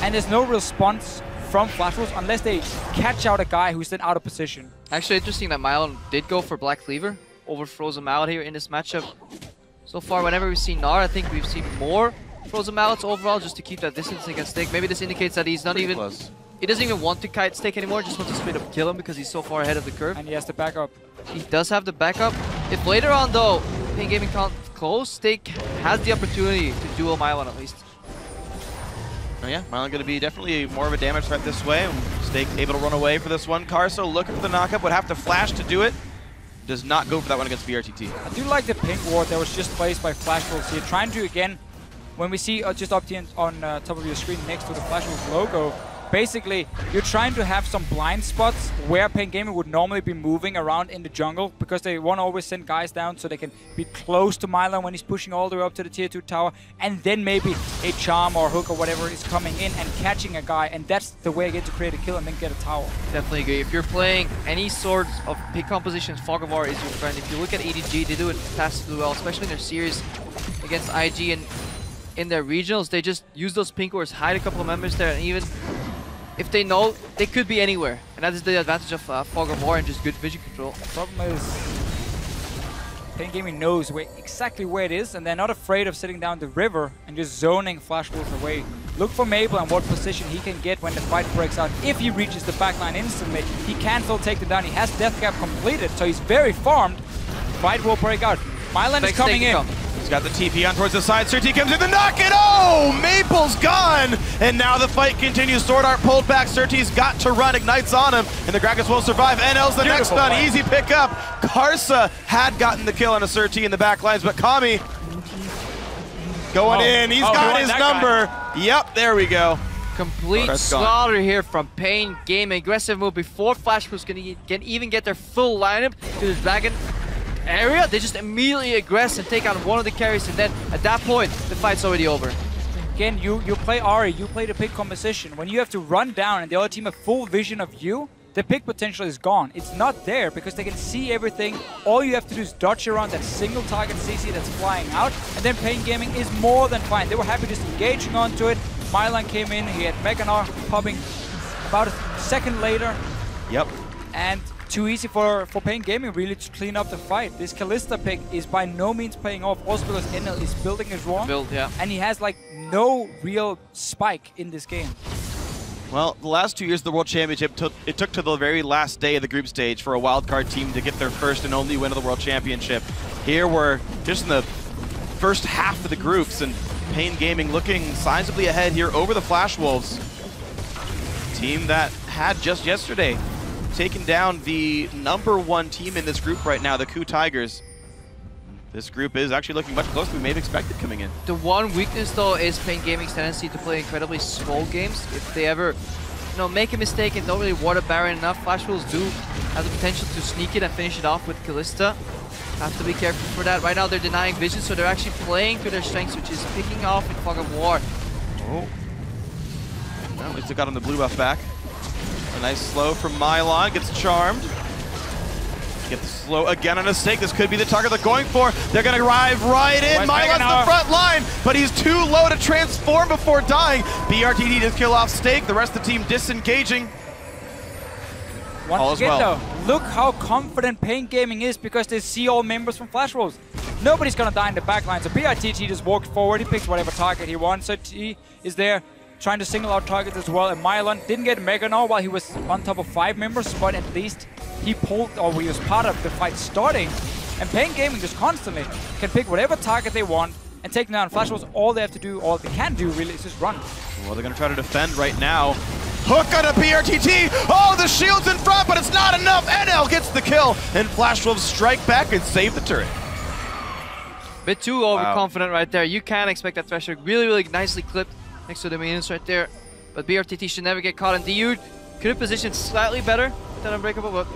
Speaker 8: And there's no response from Flash Wolves unless they catch out a guy who's then out of position.
Speaker 9: Actually, interesting that Mylon did go for Black Cleaver over Frozen Mallet here in this matchup. So far, whenever we've seen Gnar, I think we've seen more Frozen Mallets overall just to keep that distance against Stake. Maybe this indicates that he's not even...
Speaker 7: Close.
Speaker 9: He doesn't even want to kite Stake anymore, just wants to straight up kill him because he's so far ahead of the curve.
Speaker 8: And he has the backup.
Speaker 9: He does have the backup. If later on, though, paiN Gaming can't close, Stake has the opportunity to duel Mylon at least.
Speaker 7: Oh yeah, Mylon going to be definitely more of a damage threat this way. Stake able to run away for this one. Karsa looking for the knockup, would have to flash to do it. Does not go for that one against brTT.
Speaker 8: I do like the pink ward that was just placed by Flash Wolves here, trying to, again, when we see just up here on top of your screen next to the Flash Wolves logo, basically, you're trying to have some blind spots where paiN Gaming would normally be moving around in the jungle because they want to always send guys down so they can be close to Mylon when he's pushing all the way up to the tier 2 tower, and then maybe a charm or hook or whatever is coming in and catching a guy, and that's the way I get to create a kill and then get a tower.
Speaker 9: Definitely agree. If you're playing any sort of pick compositions, Fog of War is your friend. If you look at EDG, they do it fantastically well, especially in their series against IG, and in their regionals, they just use those pink wards, hide a couple of members there, and even if they know, they could be anywhere. And that is the advantage of Fog of War and just good vision control.
Speaker 8: The problem is, paiN Gaming knows exactly where it is, and they're not afraid of sitting down the river and just zoning Flash Wolves away. Look for Maple and what position he can get when the fight breaks out. If he reaches the backline instantly, he can still take them down. He has Death Cap completed, so he's very farmed. Fight will break out. Mylon is coming in.
Speaker 7: He's got the TP on towards the side. SirT comes in the knock it. Oh, Maple's gone. And now the fight continues. SwordArt pulled back. SirT's got to run. Ignites on him. And the Gragas will survive. NL's the next one. Easy pickup. Karsa had gotten the kill on a SirT in the back lines, but Kami going in. He's got his number. Yep, there we go.
Speaker 9: Complete slaughter here from paiN Gaming. Aggressive move before Flash Wolves can even get their full lineup to the dragon area. They just immediately aggress and take out one of the carries, and then at that point the fight's already over.
Speaker 8: Again, you play Ahri, you play the pick composition. When you have to run down and the other team have full vision of you, the pick potential is gone. It's not there because they can see everything. All you have to do is dodge around that single target CC that's flying out, and then paiN Gaming is more than fine. They were happy just engaging onto it. Mylon came in, he had Mega Gnar popping about a second later.
Speaker 7: Yep.
Speaker 8: And too easy for paiN Gaming really to clean up the fight. This Kalista pick is by no means paying off, also because NL is building his wrong. And he has like no real spike in this game.
Speaker 7: Well, the last 2 years of the World Championship, it took to the very last day of the group stage for a wildcard team to get their first and only win of the World Championship. Here we're just in the first half of the groups, and paiN Gaming looking sizably ahead here over the Flash Wolves. Team that had just yesterday taken down the #1 team in this group right now, the Ku Tigers. This group is actually looking much closer than we may have expected coming in.
Speaker 9: The one weakness, though, is paiN Gaming's tendency to play incredibly slow games. If they ever, make a mistake and don't really ward a Baron enough. Flash Wolves do have the potential to sneak it and finish it off with Kalista. Have to be careful for that. Right now they're denying vision, so they're actually playing to their strengths, which is picking off in Fog of War.
Speaker 7: Oh. Well, at least they got on the blue buff back. A nice slow from Mylon, gets charmed. Get the slow again on a stake. This could be the target they're going for. They're going to arrive right in. Mylon's the front line, but he's too low to transform before dying. brTT does kill off stake. The rest of the team disengaging.
Speaker 8: Once again, though, look how confident paiN Gaming is because they see all members from Flash Wolves. Nobody's going to die in the backline, so brTT just walks forward. He picks whatever target he wants. So he is there trying to single out targets as well. And Mylon didn't get Mega now while he was on top of 5 members, but at least he pulled, or he was part of the fight starting. And paiN Gaming just constantly can pick whatever target they want and take them down. Flash Wolves, all they have to do, all they can do really, is just run.
Speaker 7: Well, they're going to try to defend right now. Hook on a brTT. Oh, the shield's in front, but it's not enough. NL gets the kill, and Flash Wolves strike back and save the turret.
Speaker 9: Bit too overconfident right there. You can expect that Thresher really, really nicely clipped next to the minions right there. But brTT should never get caught, and Dioud could have positioned slightly better than Unbreakable, but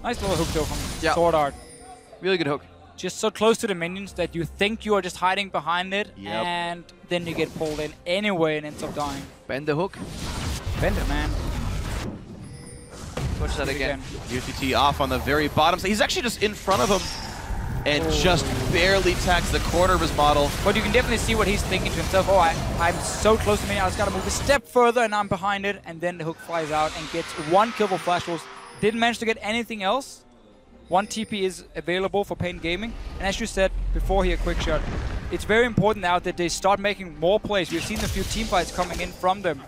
Speaker 8: nice little hook though from SwordArt.
Speaker 9: Really good hook.
Speaker 8: Just so close to the minions that you think you are just hiding behind it, and then you get pulled in anyway and ends up dying.
Speaker 9: Bend the hook.
Speaker 8: Bend it, man.
Speaker 9: Watch that again.
Speaker 7: brTT off on the very bottom. So he's actually just in front of him and just barely tags the corner of his model.
Speaker 8: But you can definitely see what he's thinking to himself. Oh, I'm so close to me. I just got to move a step further and I'm behind it. And then the hook flies out and gets 1 kill for Flash Wolves. Didn't manage to get anything else. 1 TP is available for paiN Gaming. And as you said before here, quick shot, it's very important now that they start making more plays. We've seen a few team fights coming in from them.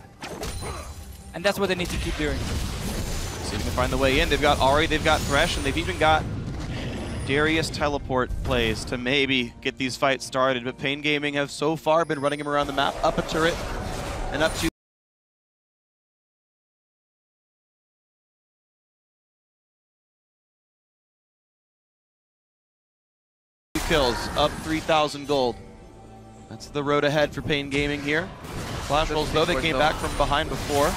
Speaker 8: And that's what they need to keep doing.
Speaker 7: See if they can find the way in. They've got Ahri, they've got Thresh, and they've even got Darius teleport plays to maybe get these fights started. But paiN Gaming have so far been running him around the map, up a turret, and up to kills, up 3,000 gold. That's the road ahead for paiN Gaming here. Flash Wolves, though, they came back from behind before.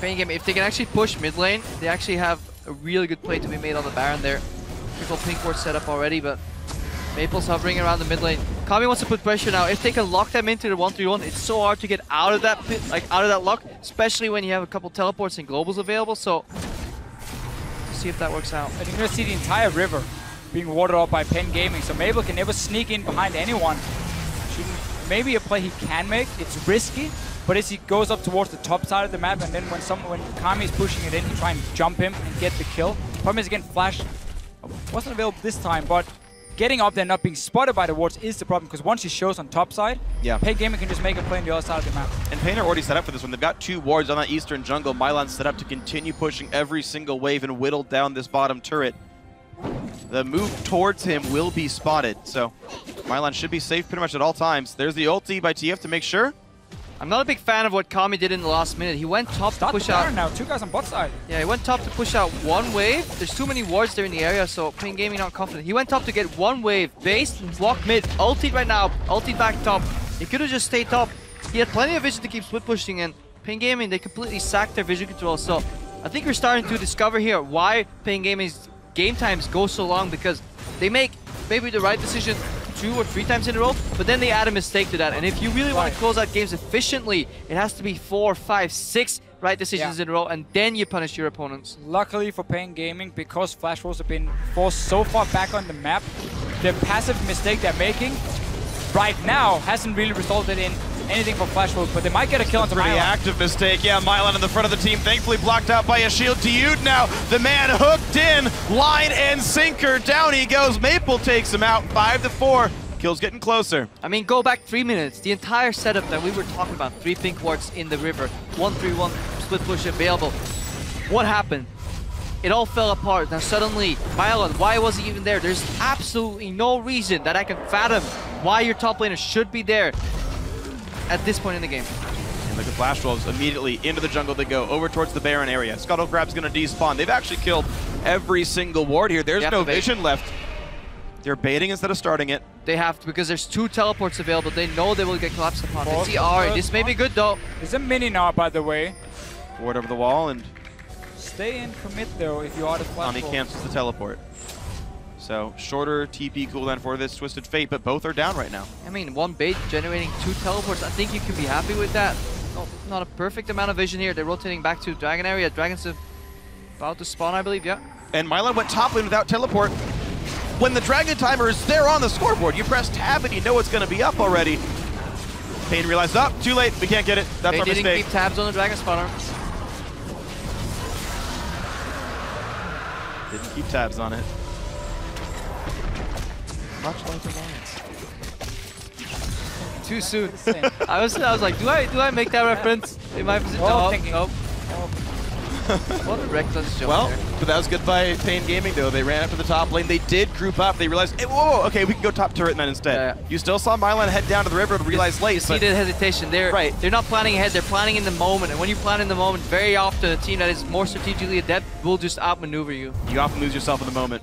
Speaker 9: paiN Gaming, if they can actually push mid lane, they actually have a really good play to be made on the Baron there. Triple pink ward set up already, but Maple's hovering around the mid lane. Kami wants to put pressure now. If they can lock them into the 1-3-1, it's so hard to get out of that pit, out of that lock, especially when you have a couple teleports and globals available. So, let's see if that works out.
Speaker 8: I think you're going to see the entire river being watered up by paiN Gaming, so Maple can never sneak in behind anyone. Maybe a play he can make. It's risky, but as he goes up towards the top side of the map, and then when Kami is pushing it in, he try and jump him and get the kill. Problem is, again, Flash wasn't available this time, but getting up there and not being spotted by the wards is the problem, because once he shows on top side, paiN Gaming can just make a play on the other side of the map.
Speaker 7: And paiN are already set up for this one. They've got 2 wards on that eastern jungle. Mylon set up to continue pushing every single wave and whittle down this bottom turret. The move towards him will be spotted, so Mylon should be safe pretty much at all times. There's the ulti by TF to make sure.
Speaker 9: I'm not a big fan of what Kami did in the last minute. He went top to push out.
Speaker 8: Now, 2 guys on bot side.
Speaker 9: Yeah, he went top to push out 1 wave. There's too many wards there in the area, so paiN Gaming not confident. He went top to get 1 wave, base, block mid, ultied right now, ultied back top. He could have just stayed top. He had plenty of vision to keep split pushing, and paiN Gaming, they completely sacked their vision control. So I think we're starting to discover here why paiN Gaming's game times go so long, because they make maybe the right decision 2 or 3 times in a row, but then they add a mistake to that. And if you really want to close out games efficiently, it has to be 4, 5, 6 right decisions in a row, and then you punish your opponents.
Speaker 8: Luckily for paiN Gaming, because Flash Wolves have been forced so far back on the map, the passive mistake they're making right now hasn't really resulted in anything for Flash Wolves, but they might get a kill onto Mylon.
Speaker 7: Pretty active mistake. Yeah, Mylon in the front of the team, thankfully blocked out by a shield. Dioud now, the man hooked in, line and sinker. Down he goes. Maple takes him out, 5-4. Kill's getting closer.
Speaker 9: I mean, go back 3 minutes. The entire setup that we were talking about, 3 pink wards in the river, 1-3-1 split push available. What happened? It all fell apart. Now suddenly, Mylon, why was he even there? There's absolutely no reason that I can fathom why your top laner should be there at this point in the game.
Speaker 7: And look at Flash Wolves, immediately into the jungle they go, over towards the Baron area. Scuttle Crab's gonna despawn. They've actually killed every single ward here. There's no vision left. They're baiting instead of starting it.
Speaker 9: They have to, because there's 2 teleports available. They know they will get collapsed upon. They
Speaker 8: Force
Speaker 9: see
Speaker 8: the
Speaker 9: Ari.
Speaker 8: first
Speaker 9: This may be
Speaker 8: one.
Speaker 9: good though.
Speaker 8: There's a mini now, by the way.
Speaker 7: Ward over the wall, and
Speaker 8: Stay in commit though if you are the flash
Speaker 7: Kami
Speaker 8: wolf.
Speaker 7: cancels the teleport. So shorter TP cooldown for this Twisted Fate, but both are down right now.
Speaker 9: I mean, 1 bait generating 2 teleports. I think you can be happy with that. Not a perfect amount of vision here. They're rotating back to Dragon area. Dragon's about to spawn, I believe. Yeah.
Speaker 7: And Mylon went top lane without teleport. When the Dragon timer is there on the scoreboard, you press tab and you know it's going to be up already. paiN realized, oh, too late, we can't get it. That's
Speaker 9: They
Speaker 7: our
Speaker 9: didn't
Speaker 7: mistake.
Speaker 9: keep tabs on the Dragon spawner.
Speaker 7: Didn't keep tabs on it. Much like the Lions.
Speaker 9: Too soon. I was like, do I make that reference in my position?
Speaker 8: Oh,
Speaker 9: No,
Speaker 8: thinking.
Speaker 9: nope. What a reckless jump
Speaker 7: Well,
Speaker 9: there.
Speaker 7: but that was good by paiN Gaming, though. They ran up to the top lane. They did group up. They realized, hey, whoa, okay, we can go top turret then instead.
Speaker 9: Yeah.
Speaker 7: You still saw Mylon head down to the river and realize late.
Speaker 9: You see
Speaker 7: But
Speaker 9: the hesitation. They're not planning ahead. They're planning in the moment. And when you plan in the moment, very often a team that is more strategically adept will just outmaneuver you.
Speaker 7: you often lose yourself in the moment.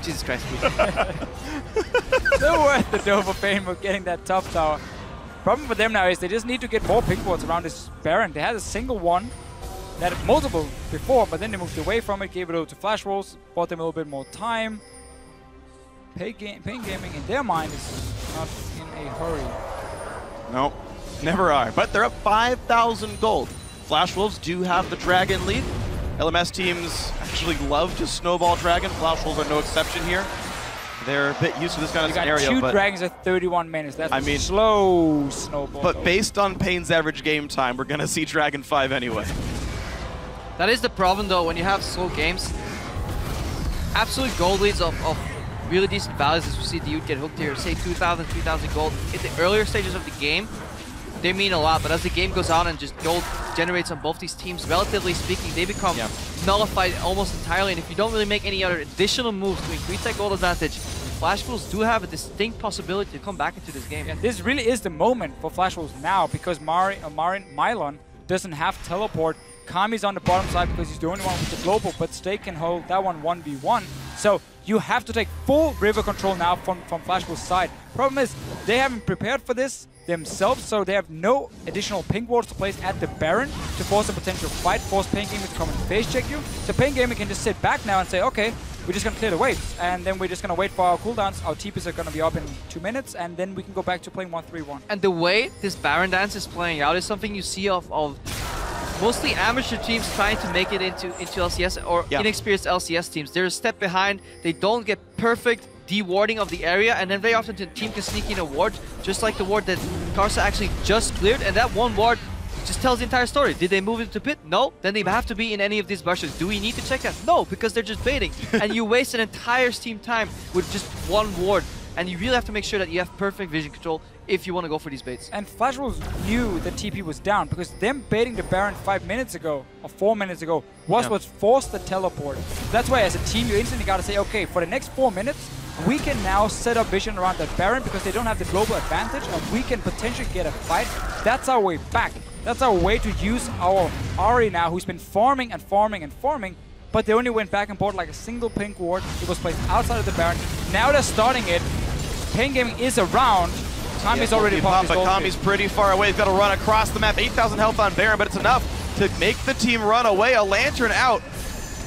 Speaker 9: Jesus Christ.
Speaker 8: So worth the dough for paiN for getting that top tower. Problem for them now is they just need to get more pink wards around this Baron. They had a single one. They had multiple before, but then they moved away from it, gave it over to Flash Wolves, bought them a little bit more time. paiN Gaming, in their mind, is not in a hurry.
Speaker 7: Nope, never are. But they're up 5,000 gold. Flash Wolves do have the Dragon lead. LMS teams actually love to snowball Dragon. Flash Wolves are no exception here. They're a bit used to this kind of
Speaker 8: You got
Speaker 7: scenario.
Speaker 8: 2
Speaker 7: but
Speaker 8: dragons at 31 minutes. That's
Speaker 7: I mean,
Speaker 8: slow snowball.
Speaker 7: But
Speaker 8: though.
Speaker 7: based on paiN's average game time, we're going to see Dragon 5 anyway.
Speaker 9: That is the problem though when you have slow games. Absolute gold leads of really decent values, as we see Dioud get hooked here, say 2,000, 3,000 gold. In the earlier stages of the game, they mean a lot, but as the game goes on and just gold generates on both these teams, relatively speaking, they become nullified almost entirely. And if you don't really make any other additional moves to increase that gold advantage, Flash Wolves do have a distinct possibility to come back into this game.
Speaker 8: And this really is the moment for Flash Wolves now, because Mylon doesn't have teleport. Kami's on the bottom side because he's the only one with the global, but Stay can hold that one 1v1. So you have to take full river control now from Flash Wolves' side. Problem is, they haven't prepared for this themselves, so they have no additional pink wards to place at the Baron to force a potential fight, force paiN Gaming to come and face check you. So paiN Gaming can just sit back now and say, okay, we're just going to clear the waves, and then we're just going to wait for our cooldowns. Our TPs are going to be up in 2 minutes, and then we can go back to playing 1-3-1.
Speaker 9: And the way this Baron dance is playing out is something you see of mostly amateur teams trying to make it into LCS or inexperienced LCS teams. They're a step behind. They don't get perfect de-warding of the area, and then very often the team can sneak in a ward, just like the ward that Karsa actually just cleared, and that one ward just tells the entire story. Did they move into pit? No. Then they have to be in any of these bushes. Do we need to check that? No, because they're just baiting. And you waste an entire team time with just one ward. And you really have to make sure that you have perfect vision control if you want to go for these baits.
Speaker 8: And Flash Wolves knew the TP was down, because them baiting the Baron 5 minutes ago, or 4 minutes ago, was what forced the teleport. That's why as a team, you instantly got to say, okay, for the next 4 minutes, we can now set up vision around that Baron because they don't have the global advantage, and we can potentially get a fight. That's our way back. That's our way to use our Ari now, who's been farming and farming and farming, but they only went back and bought like a single pink ward. It was placed outside of the Baron. Now they're starting it. paiN Gaming is around. Kami's already popped his
Speaker 7: but
Speaker 8: gold
Speaker 7: Kami's pretty far away. He's got to run across the map. 8,000 health on Baron, but it's enough to make the team run away. A Lantern out.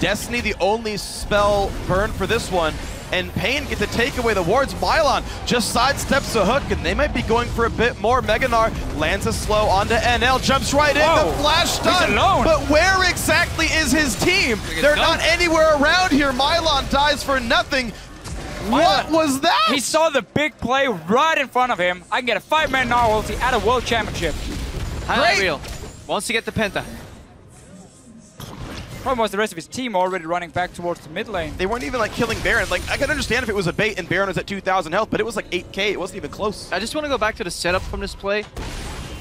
Speaker 7: Destiny, the only spell burn for this one. And paiN get to take away the wards. Mylon just sidesteps the hook, and they might be going for a bit more. Meganar lands a slow onto NL, jumps right in, the flash stun. But where exactly is his team? They're not anywhere around here. Mylon dies for nothing. What was that?
Speaker 8: He saw the big play right in front of him. I can get a 5-man Gnar ulti at a World Championship.
Speaker 9: Highlight reel. Wants to get the Penta.
Speaker 8: Problem was the rest of his team already running back towards the mid lane.
Speaker 7: They weren't even like killing Baron. Like, I can understand if it was a bait and Baron was at 2,000 health, but it was like 8k. It wasn't even close.
Speaker 9: I just want to go back to the setup from this play.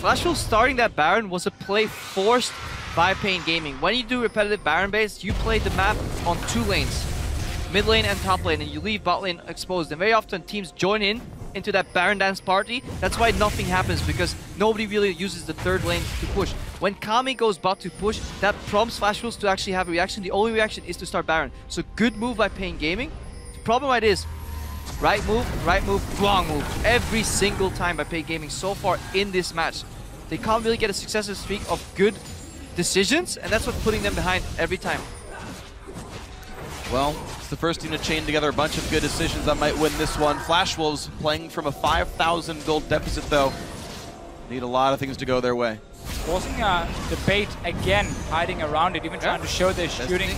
Speaker 9: Flash Wolves starting that Baron was a play forced by paiN Gaming. When you do repetitive Baron base, you play the map on 2 lanes. Mid lane and top lane, and you leave bot lane exposed. And very often teams join into that Baron dance party. That's why nothing happens, because nobody really uses the 3rd lane to push. When Kami goes bot to push, that prompts Flash Wolves to actually have a reaction. The only reaction is to start Baron. So good move by paiN Gaming. The problem right is, right move, wrong move. Every single time by paiN Gaming so far in this match. They can't really get a successive streak of good decisions, and that's what's putting them behind every time.
Speaker 7: Well, it's the first team to chain together a bunch of good decisions that might win this one. Flash Wolves playing from a 5,000 gold deficit, though. Need a lot of things to go their way.
Speaker 8: Forcing the bait again, hiding around it, even trying to show they're shooting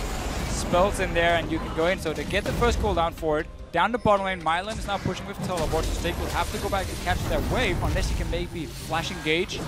Speaker 8: spells in there, and you can go in. So they get the first cooldown for it. Down the bottom lane, Mylon is now pushing with teleport, so Stake will have to go back and catch that wave, unless he can maybe flash engage.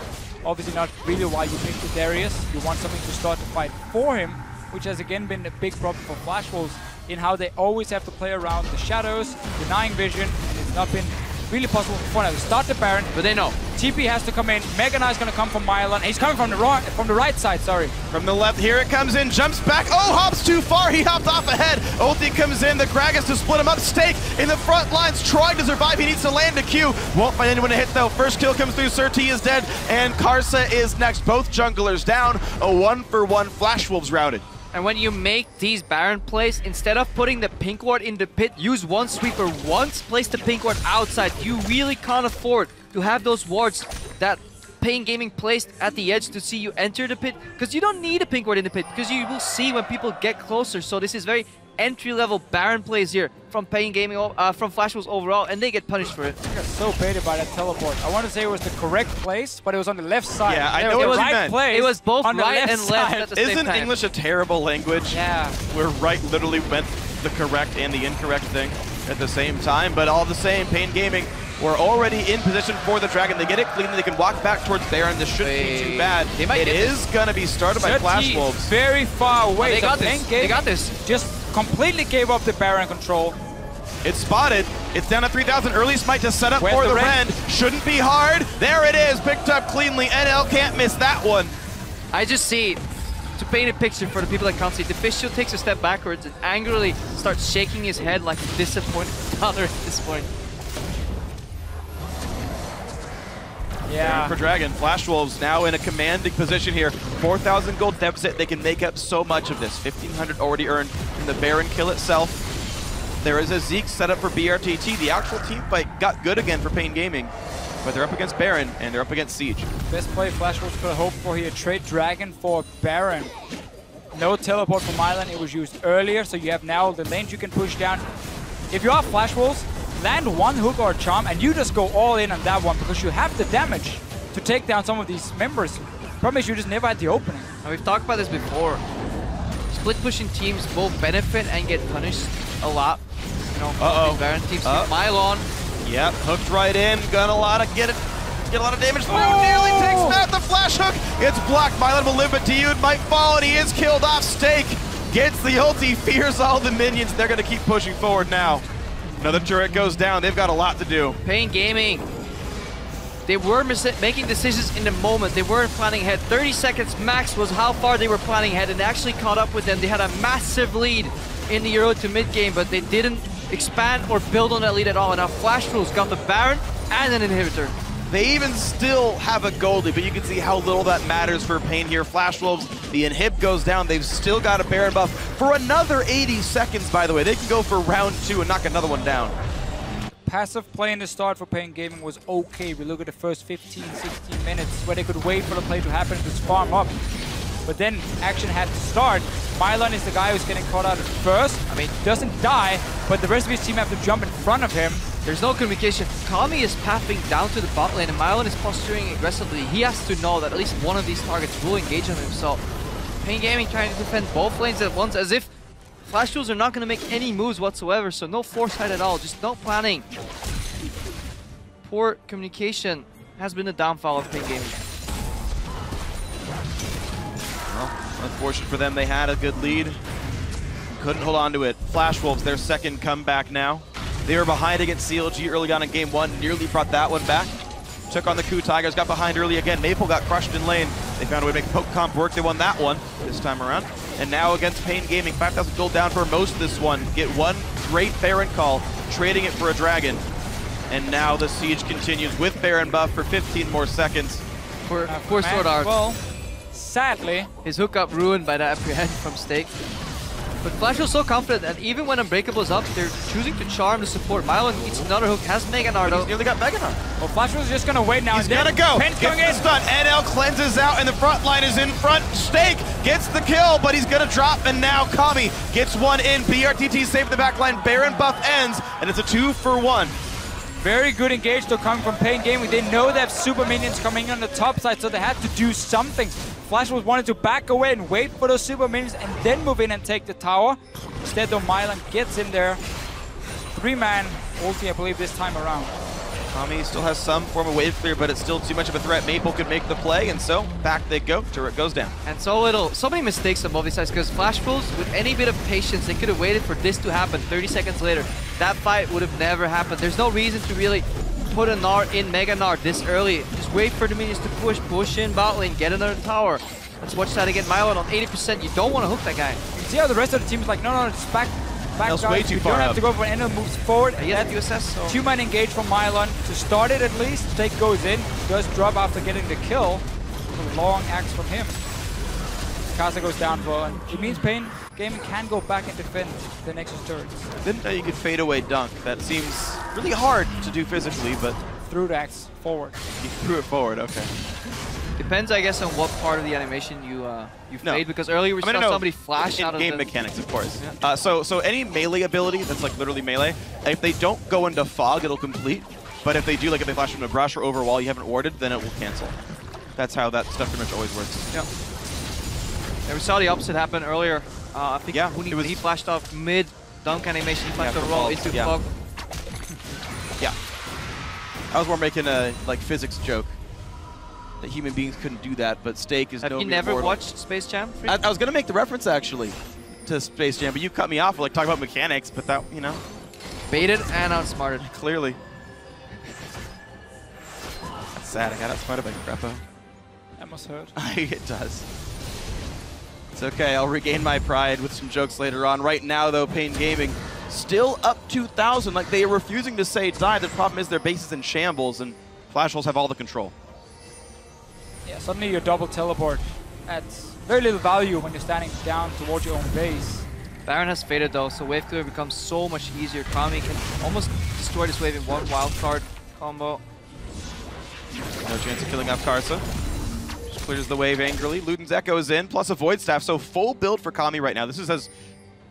Speaker 8: Obviously not really why you picked the Darius. You want something to start to fight for him, which has again been a big problem for Flash Wolves in how they always have to play around the shadows, denying vision, and it's not been really possible before now to start the Baron.
Speaker 9: But they know.
Speaker 8: TP has to come in. Mega Knight's gonna come from Mylon. He's coming from the right side, sorry.
Speaker 7: From the left, here it comes in, jumps back. Oh, hops too far, he hopped off ahead. Ulti comes in, the Gragas to split him up. Stake in the front lines, trying to survive. He needs to land a Q. Won't find anyone to hit though. First kill comes through, SirT is dead, and Karsa is next. Both junglers down. A 1-for-1 Flash Wolves routed.
Speaker 9: And when you make these Baron plays, instead of putting the pink ward in the pit, use one sweeper once, place the pink ward outside. You really can't afford to have those wards that paiN Gaming placed at the edge to see you enter the pit, because you don't need a pink ward in the pit, because you will see when people get closer. So this is very entry-level Baron plays here from paiN Gaming, from Flash Wolves overall, and they get punished for it.
Speaker 8: I got so baited by that teleport. I want to say it was the correct place, but it was on the left side.
Speaker 7: Yeah, I know what you meant.
Speaker 8: Place
Speaker 9: it was both
Speaker 8: on the
Speaker 9: right
Speaker 8: left
Speaker 9: and left
Speaker 8: side.
Speaker 9: at the same
Speaker 7: Isn't
Speaker 9: time.
Speaker 7: English a terrible language?
Speaker 8: Yeah.
Speaker 7: Where right literally meant the correct and the incorrect thing at the same time, but all the same, paiN Gaming were already in position for the Dragon. They get it cleanly, they can walk back towards Baron. This shouldn't be too bad. It is going to be started by Flash Wolves.
Speaker 8: Very far away.
Speaker 9: They got this. They got this.
Speaker 8: Just completely gave up the Baron control.
Speaker 7: It's spotted. It's down to 3,000. Early smite to set up
Speaker 8: Where's
Speaker 7: for
Speaker 8: the
Speaker 7: the
Speaker 8: Ren?
Speaker 7: Ren. Shouldn't be hard. There it is. Picked up cleanly. NL can't miss that one.
Speaker 9: I just see, to paint a picture for the people that can't see, the Fischl takes a step backwards and angrily starts shaking his head like a disappointed father at this point.
Speaker 8: Yeah.
Speaker 7: For Dragon, Flash Wolves now in a commanding position here. 4,000 gold deficit. They can make up so much of this. 1,500 already earned from the Baron kill itself. There is a Zeke set up for brTT. The actual team fight got good again for paiN Gaming, but they're up against Baron and they're up against Siege.
Speaker 8: Best play Flash Wolves could hope for here. Trade Dragon for Baron. No teleport for Mylon. It was used earlier, so you have now the lanes you can push down. If you are Flash Wolves, land one hook or a charm and you just go all in on that one, because you have the damage to take down some of these members. Problem is you just never had the opening.
Speaker 9: And we've talked about this before. Split pushing teams both benefit and get punished a lot. You know, Baron teams with Mylon.
Speaker 7: Yep, hooked right in. Got a lot of get a lot of damage through. Nearly takes out the flash hook. It's blocked. Mylon will live, but Dioud might fall, and he is killed off. Stake gets the ulti, fears all the minions. They're going to keep pushing forward now. Another turret goes down. They've got a lot to do.
Speaker 9: paiN Gaming, they were making decisions in the moment. They weren't planning ahead. 30 seconds max was how far they were planning ahead, and they actually caught up with them. They had a massive lead in the early to mid game, but they didn't expand or build on that lead at all. And now Flash Wolves got the Baron and an inhibitor.
Speaker 7: They even still have a gold lead, but you can see how little that matters for paiN here. Flash Wolves, the inhib goes down. They've still got a Baron buff for another 80 seconds, by the way. They can go for round 2 and knock another one down.
Speaker 8: Passive play in the start for paiN Gaming was okay. We look at the first 15, 16 minutes where they could wait for the play to happen and just farm up. But then action had to start. Mylon is the guy who's getting caught out at first. I mean, doesn't die, but the rest of his team have to jump in front of him.
Speaker 9: There's no communication. Kami is pathing down to the bot lane, and Mylon is posturing aggressively. He has to know that at least one of these targets will engage on himself. paiN Gaming trying to defend both lanes at once, as if Flash Wolves are not going to make any moves whatsoever, so no foresight at all, just no planning. Poor communication has been the downfall of paiN Gaming.
Speaker 7: Well, unfortunate for them, they had a good lead. Couldn't hold on to it. Flash Wolves, their second comeback now. They were behind against CLG early on in game 1, nearly brought that one back. Took on the Coup Tigers, got behind early again. Maple got crushed in lane. They found a way to make poke comp work. They won that one this time around. And now against paiN Gaming, 5,000 gold down for most of this one. Get one great Baron call, trading it for a Dragon. And now the siege continues with Baron buff for 15 more seconds.
Speaker 9: Poor SwordArt.
Speaker 8: Well, sadly,
Speaker 9: his hookup ruined by that apprehend from Stake. But Flash was so confident that even when Unbreakable is up, they're choosing to charm the support. Mylon eats another hook, has Mega Nard.
Speaker 7: He's nearly got Mega Nard.
Speaker 8: Well, Flash was just gonna wait now.
Speaker 7: He's gonna go.
Speaker 8: paiN's
Speaker 7: Gets
Speaker 8: going
Speaker 7: the
Speaker 8: in.
Speaker 7: stun. NL cleanses out, and the front line is in front. Steak gets the kill, but he's gonna drop, and now Kami gets one in. brTT saved the back line. Baron buff ends, and it's a 2-for-1.
Speaker 8: Very good engage though coming from paiN Gaming. They know they have super minions coming in on the top side, so they had to do something. Flash was wanted to back away and wait for those super minions and then move in and take the tower. Instead though, Mylon gets in there. 3-man ulti, I believe, this time around.
Speaker 7: Kami still has some form of wave clear, but it's still too much of a threat. Maple could make the play, and so back they go. Turret goes down.
Speaker 9: And so many mistakes on both these sides, because Flash Wolves, with any bit of patience, they could have waited for this to happen 30 seconds later. That fight would have never happened. There's no reason to really put a Nard in Mega Nard this early. Just wait for the minions to push in bot lane, get another tower. Let's watch that again. Mylon on 80%. You don't want to hook that guy.
Speaker 8: You see how the rest of the team is like, no, just back
Speaker 7: That's
Speaker 8: guys.
Speaker 7: way too
Speaker 8: you
Speaker 7: far
Speaker 8: don't have
Speaker 7: up.
Speaker 8: to go for Enel moves forward.
Speaker 9: He has to assess. So.
Speaker 8: 2-man engage from Mylon to start it at least. Steak goes in, does drop after getting the kill. A long axe from him. Karsa goes down for one. It means paiN Gaming can go back and defend the Nexus turrets.
Speaker 7: Didn't know you could fade away dunk. That seems really hard to do physically, but
Speaker 8: Through the axe forward.
Speaker 7: he threw it forward. Okay.
Speaker 9: Depends, I guess, on what part of the animation you fade, because earlier we saw somebody flash out of
Speaker 7: game
Speaker 9: the
Speaker 7: mechanics, of course. Yeah. So any melee ability that's like literally melee, if they don't go into fog, it'll complete. But if they do, like if they flash from a brush or over a wall you haven't warded, then it will cancel. That's how that stuff pretty much always works.
Speaker 9: Yeah. Yeah, we saw the opposite happen earlier. I think when he flashed off mid dunk animation, he flashed off roll into fog.
Speaker 7: Yeah. I was more making a like physics joke. That human beings couldn't do that, but Steak is no
Speaker 9: Have you
Speaker 7: mere
Speaker 9: never
Speaker 7: mortal.
Speaker 9: watched Space Jam?
Speaker 7: I was gonna make the reference actually to Space Jam, but you cut me off for like talking about mechanics, but that, you know.
Speaker 9: Baited and outsmarted.
Speaker 7: Clearly. That's sad, I got outsmarted by Greppo.
Speaker 8: That must hurt.
Speaker 7: It does. It's okay, I'll regain my pride with some jokes later on. Right now though, paiN Gaming still up 2,000, like they are refusing to say die. The problem is their base is in shambles and Flash Wolves have all the control.
Speaker 8: Yeah, suddenly your double teleport adds very little value when you're standing down towards your own base.
Speaker 9: Baron has faded though, so wave clear becomes so much easier. Kami can almost destroy this wave in one wild card combo.
Speaker 7: No chance of killing off Karsa. Just clears the wave angrily. Luden's Echo's in, plus a Void Staff, so full build for Kami right now. This is as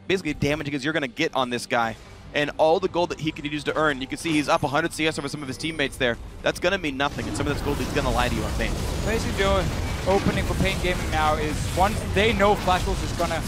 Speaker 7: basically damaging as you're going to get on this guy. And all the gold that he can use to earn, you can see he's up 100 CS over some of his teammates there. That's going to mean nothing, and some of this gold he's going to lie to you on paiN.
Speaker 8: Basically, the opening for paiN Gaming now is once they know Flash Wolves is going to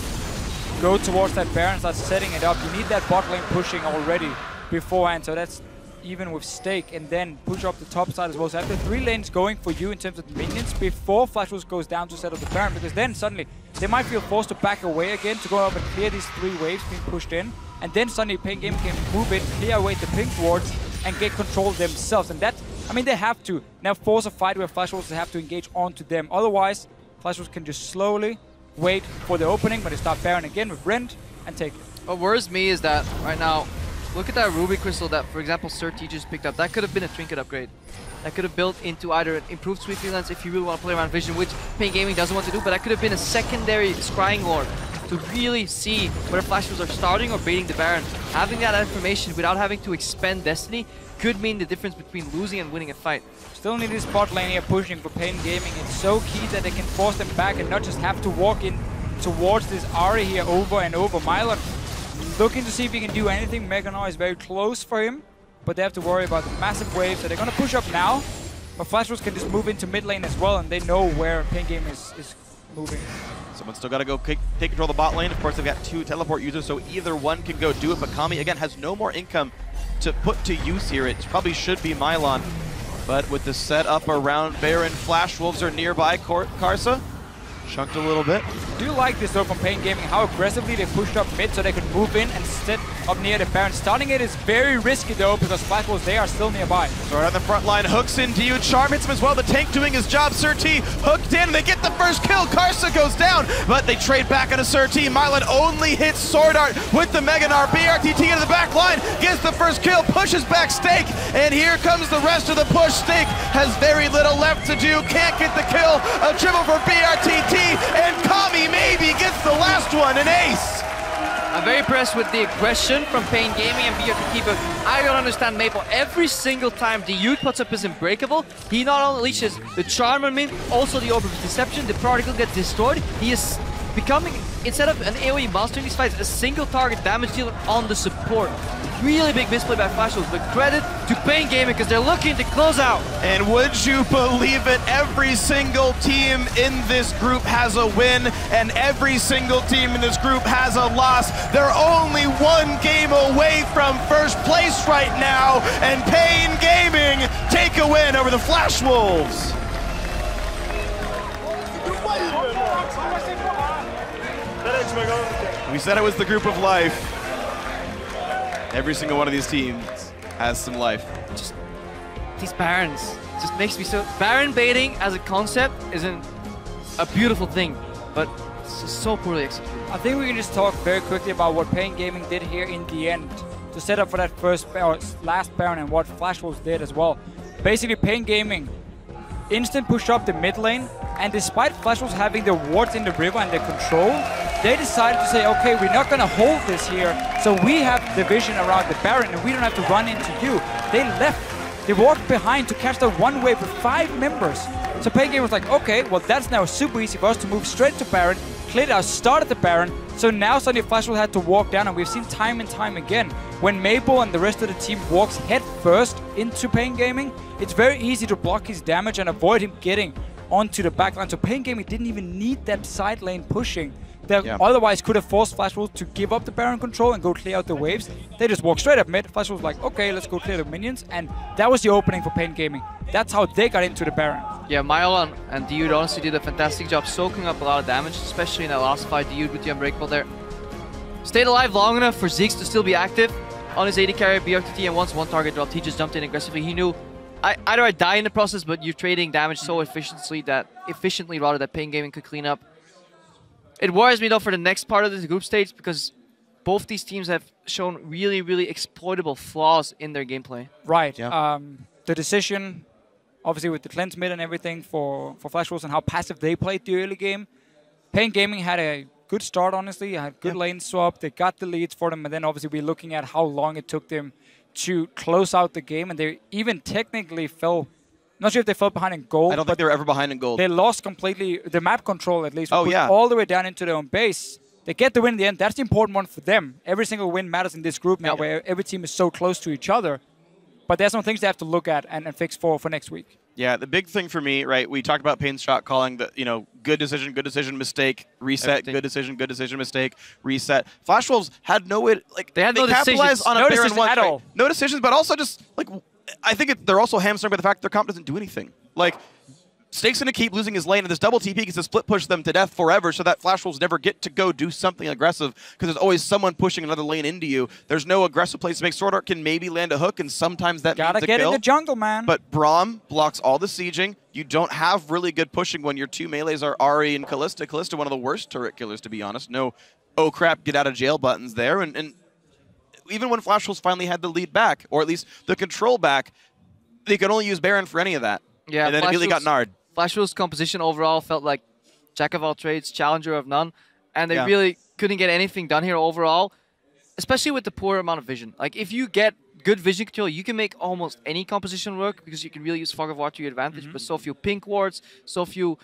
Speaker 8: go towards that Baron, start setting it up, you need that bot lane pushing already beforehand, so that's even with Steak, and then push up the top side as well. So have the 3 lanes going for you in terms of the minions before Flash Wolves goes down to set up the Baron, because then suddenly they might feel forced to back away again to go up and clear these 3 waves being pushed in, and then suddenly paiN Gaming can move in, clear away the pink wards, and get control themselves. And that, I mean, they have to now force a fight where Flash Wolves have to engage onto them. Otherwise, Flash Wolves can just slowly wait for the opening, but they start Baron again with Rend and take it.
Speaker 9: What worries me is that right now, look at that Ruby Crystal that, for example, SirT just picked up. That could have been a trinket upgrade. That could have built into either an improved sweeping lens if you really want to play around vision, which paiN Gaming doesn't want to do, but that could have been a secondary scrying lord to really see whether Flash Wolves are starting or baiting the Baron. Having that information without having to expend Destiny could mean the difference between losing and winning a fight.
Speaker 8: Still need this bot lane here pushing for paiN Gaming. It's so key that they can force them back and not just have to walk in towards this Ahri here over and over. Mylon looking to see if he can do anything. Mega Nard is very close for him, but they have to worry about the massive waves that they're going to push up now. But Flash Wolves can just move into mid lane as well, and they know where paiN Gaming is moving.
Speaker 7: Someone's still got to go take control of the bot lane. Of course, they've got 2 teleport users, so either one can go do it. But Kami, again, has no more income to put to use here. It probably should be Mylon. But with the setup around Baron, Flash Wolves are nearby. Karsa chunked a little bit.
Speaker 8: I do like this though from paiN Gaming, how aggressively they pushed up mid so they could move in and sit up near the Baron. Starting it is very risky though because Flash Wolves, they are still nearby.
Speaker 7: So right on the front line, hooks in Dioud, charm hits him as well. The tank doing his job. SirT hooked in, they get the first kill. Karsa goes down, but they trade back on a SirT. Mylon only hits SwordArt with the Mega Nard. brTT into the back line, gets the first kill, pushes back Steak, and here comes the rest of the push. Steak has very little left to do, can't get the kill. A triple for brTT, and Kami maybe gets the last one, an ace.
Speaker 9: I'm very impressed with the aggression from paiN Gaming and brTT, but I don't understand Maple. Every single time Dioud puts up his Unbreakable, he not only leashes the Charm on me, also the Orb of Deception, the Particle gets destroyed. He is becoming, instead of an AoE monster in these fights, a single target damage dealer on the support. Really big misplay by Flashwolves, but credit to paiN Gaming because they're looking to close out.
Speaker 7: And would you believe it, every single team in this group has a win, and every single team in this group has a loss. They're only one game away from first place right now, and paiN Gaming take a win over the Flashwolves. We said it was the group of life. Every single one of these teams has some life.
Speaker 9: Just these Barons just makes me so... Baron baiting as a concept isn't a beautiful thing, but it's just so poorly executed.
Speaker 8: I think we can just talk very quickly about what paiN Gaming did here in the end to set up for that last Baron and what Flashwolves did as well. Basically, paiN Gaming instant push up the mid lane, and despite Flashwolves having the wards in the river and the control, they decided to say, okay, we're not going to hold this here, so we have the vision around the Baron and we don't have to run into you. They left, they walked behind to catch the one wave with 5 members. So paiN Gaming was like, okay, well that's now super easy for us to move straight to Baron, cleared our start at the Baron, so now suddenly Flashwolves had to walk down, and we've seen time and time again, when Maple and the rest of the team walks head first into paiN Gaming, it's very easy to block his damage and avoid him getting onto the backline. So paiN Gaming didn't even need that side lane pushing that otherwise could have forced Flashwolves to give up the Baron control and go clear out the waves. They just walked straight up mid. Flashwolves was like, okay, let's go clear the minions, and that was the opening for paiN Gaming. That's how they got into the Baron.
Speaker 9: Yeah, Mylon and Dioud honestly did a fantastic job soaking up a lot of damage, especially in that last fight. Dioud with the Unbreakable there. Stayed alive long enough for Zeeks to still be active on his AD carry, brTT, and once one target dropped, he just jumped in aggressively. He knew, either I die in the process, but you're trading damage so efficiently that paiN Gaming could clean up. It worries me though for the next part of this group stage because both these teams have shown really, really exploitable flaws in their gameplay.
Speaker 8: Right. Yeah. The decision, obviously with the cleanse mid and everything for Flashwolves and how passive they played the early game. paiN Gaming had a good start, honestly. Had good lane swap. They got the leads for them, and then obviously we're looking at how long it took them to close out the game, and they even technically fell. Not sure if they fell behind in gold.
Speaker 7: I don't think they were ever behind in gold.
Speaker 8: They lost completely the map control, at least. All the way down into their own base. They get the win in the end. That's the important one for them. Every single win matters in this group now, where every team is so close to each other. But there's some things they have to look at and fix for next week.
Speaker 7: Yeah, the big thing for me, right, we talked about paiN's shot calling, the, good decision, mistake, reset, good decision, mistake, reset. Flashwolves had no way,
Speaker 9: they had no
Speaker 7: capitalized
Speaker 9: decisions.
Speaker 7: on a
Speaker 8: No
Speaker 7: Baron
Speaker 8: decisions
Speaker 7: one,
Speaker 8: at all.
Speaker 7: No decisions, but also just, I think they're also hamstrung by the fact their comp doesn't do anything. Snake's going to keep losing his lane, and this double TP gets to split push them to death forever so that Flashwolves never get to go do something aggressive because there's always someone pushing another lane into you. There's no aggressive place to make. SwordArt can maybe land a hook, and sometimes that means a kill.
Speaker 8: Gotta get in the jungle, man.
Speaker 7: But Braum blocks all the sieging. You don't have really good pushing when your two melees are Ahri and Kalista. Kalista, one of the worst turret killers, to be honest. No, oh crap, get out of jail buttons there. And even when Flashwolves finally had the lead back, or at least the control back, they could only use Baron for any of that.
Speaker 9: Yeah,
Speaker 7: and then immediately got Nard.
Speaker 9: Flashwolves' composition overall felt like jack of all trades, challenger of none, and they really couldn't get anything done here overall, especially with the poor amount of vision. If you get good vision control, you can make almost any composition work because you can really use Fog of War to your advantage, but so few pink wards, so few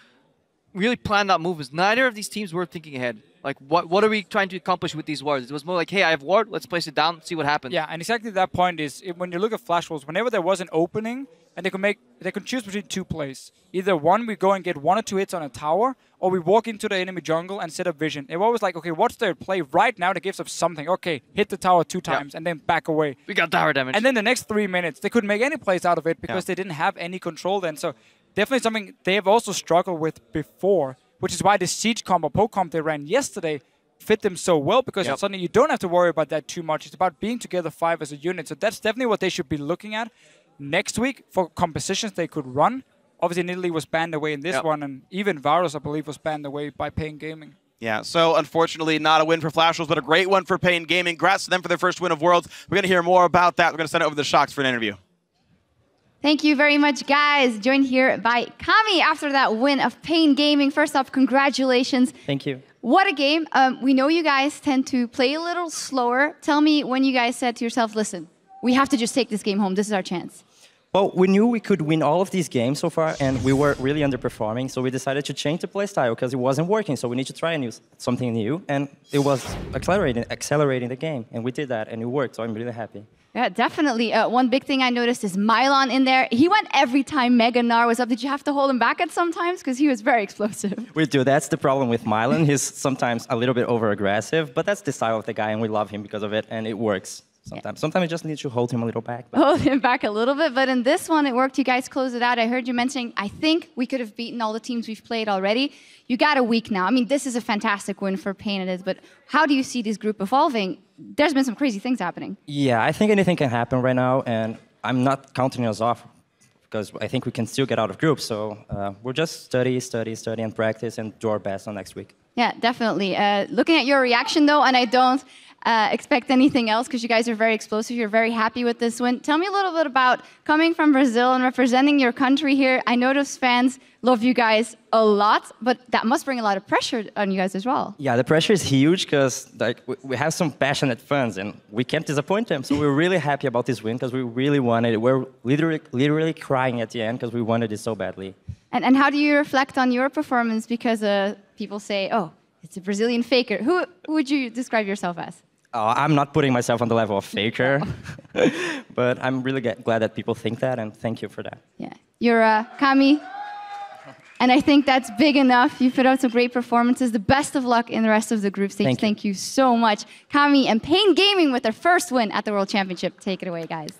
Speaker 9: really planned out movements. Neither of these teams were thinking ahead. What are we trying to accomplish with these wards? It was more like, hey, I have ward, let's place it down, see what happens.
Speaker 8: Yeah, and exactly that point is, when you look at Flashwolves, whenever there was an opening, and they could choose between two plays. Either one, we go and get 1 or 2 hits on a tower, or we walk into the enemy jungle and set up vision. It was always like, okay, what's their play right now that gives us something? Okay, hit the tower 2 times and then back away.
Speaker 9: We got tower damage.
Speaker 8: And then the next 3 minutes, they couldn't make any plays out of it because they didn't have any control then. So definitely something they have also struggled with before, which is why the siege comp or poke comp they ran yesterday fit them so well, because suddenly you don't have to worry about that too much. It's about being together 5 as a unit. So that's definitely what they should be looking at next week for compositions they could run. Obviously, Nidalee was banned away in this one, and even Varus, I believe, was banned away by paiN Gaming.
Speaker 7: Yeah, so unfortunately, not a win for Flashwolves, but a great one for paiN Gaming. Congrats to them for their first win of Worlds. We're going to hear more about that. We're going to send it over to the Shocks for an interview.
Speaker 10: Thank you very much, guys. Joined here by Kami after that win of paiN Gaming. First off, congratulations.
Speaker 11: Thank you.
Speaker 10: What a game. We know you guys tend to play a little slower. Tell me when you guys said to yourself, listen, we have to just take this game home. This is our chance.
Speaker 11: Well, we knew we could win all of these games so far, and we were really underperforming, so we decided to change the playstyle because it wasn't working, so we need to try something new, and it was accelerating the game, and we did that, and it worked, so I'm really happy.
Speaker 10: Yeah, definitely. One big thing I noticed is Mylon in there. He went every time Mega Gnar was up. Did you have to hold him back at some times? Because he was very explosive.
Speaker 11: We do. That's the problem with Mylon. He's sometimes a little bit over-aggressive, but that's the style of the guy, and we love him because of it, and it works. Sometimes you just need to hold him a little back.
Speaker 10: Hold him back a little bit, but in this one, it worked. You guys closed it out. I heard you mentioning, I think we could have beaten all the teams we've played already. You got a week now. I mean, this is a fantastic win for paiN, it is, but how do you see this group evolving? There's been some crazy things happening.
Speaker 11: Yeah, I think anything can happen right now, and I'm not counting us off because I think we can still get out of groups. So we'll just study, and practice, and do our best on next week.
Speaker 10: Yeah, definitely. Looking at your reaction, though, and I don't expect anything else because you guys are very explosive. You're very happy with this win. Tell me a little bit about coming from Brazil and representing your country here. I know those fans love you guys a lot, but that must bring a lot of pressure on you guys as well.
Speaker 11: Yeah, the pressure is huge because we have some passionate fans and we can't disappoint them. So we're really happy about this win because we really wanted it. We're literally crying at the end because we wanted it so badly.
Speaker 10: And how do you reflect on your performance? Because people say, oh, it's a Brazilian faker. Who would you describe yourself as?
Speaker 11: I'm not putting myself on the level of faker, but I'm really glad that people think that, and thank you for that.
Speaker 10: Yeah, you're Kami, and I think that's big enough. You put out some great performances. The best of luck in the rest of the group stage. Thank you so much. Kami and paiN Gaming with their first win at the World Championship. Take it away, guys.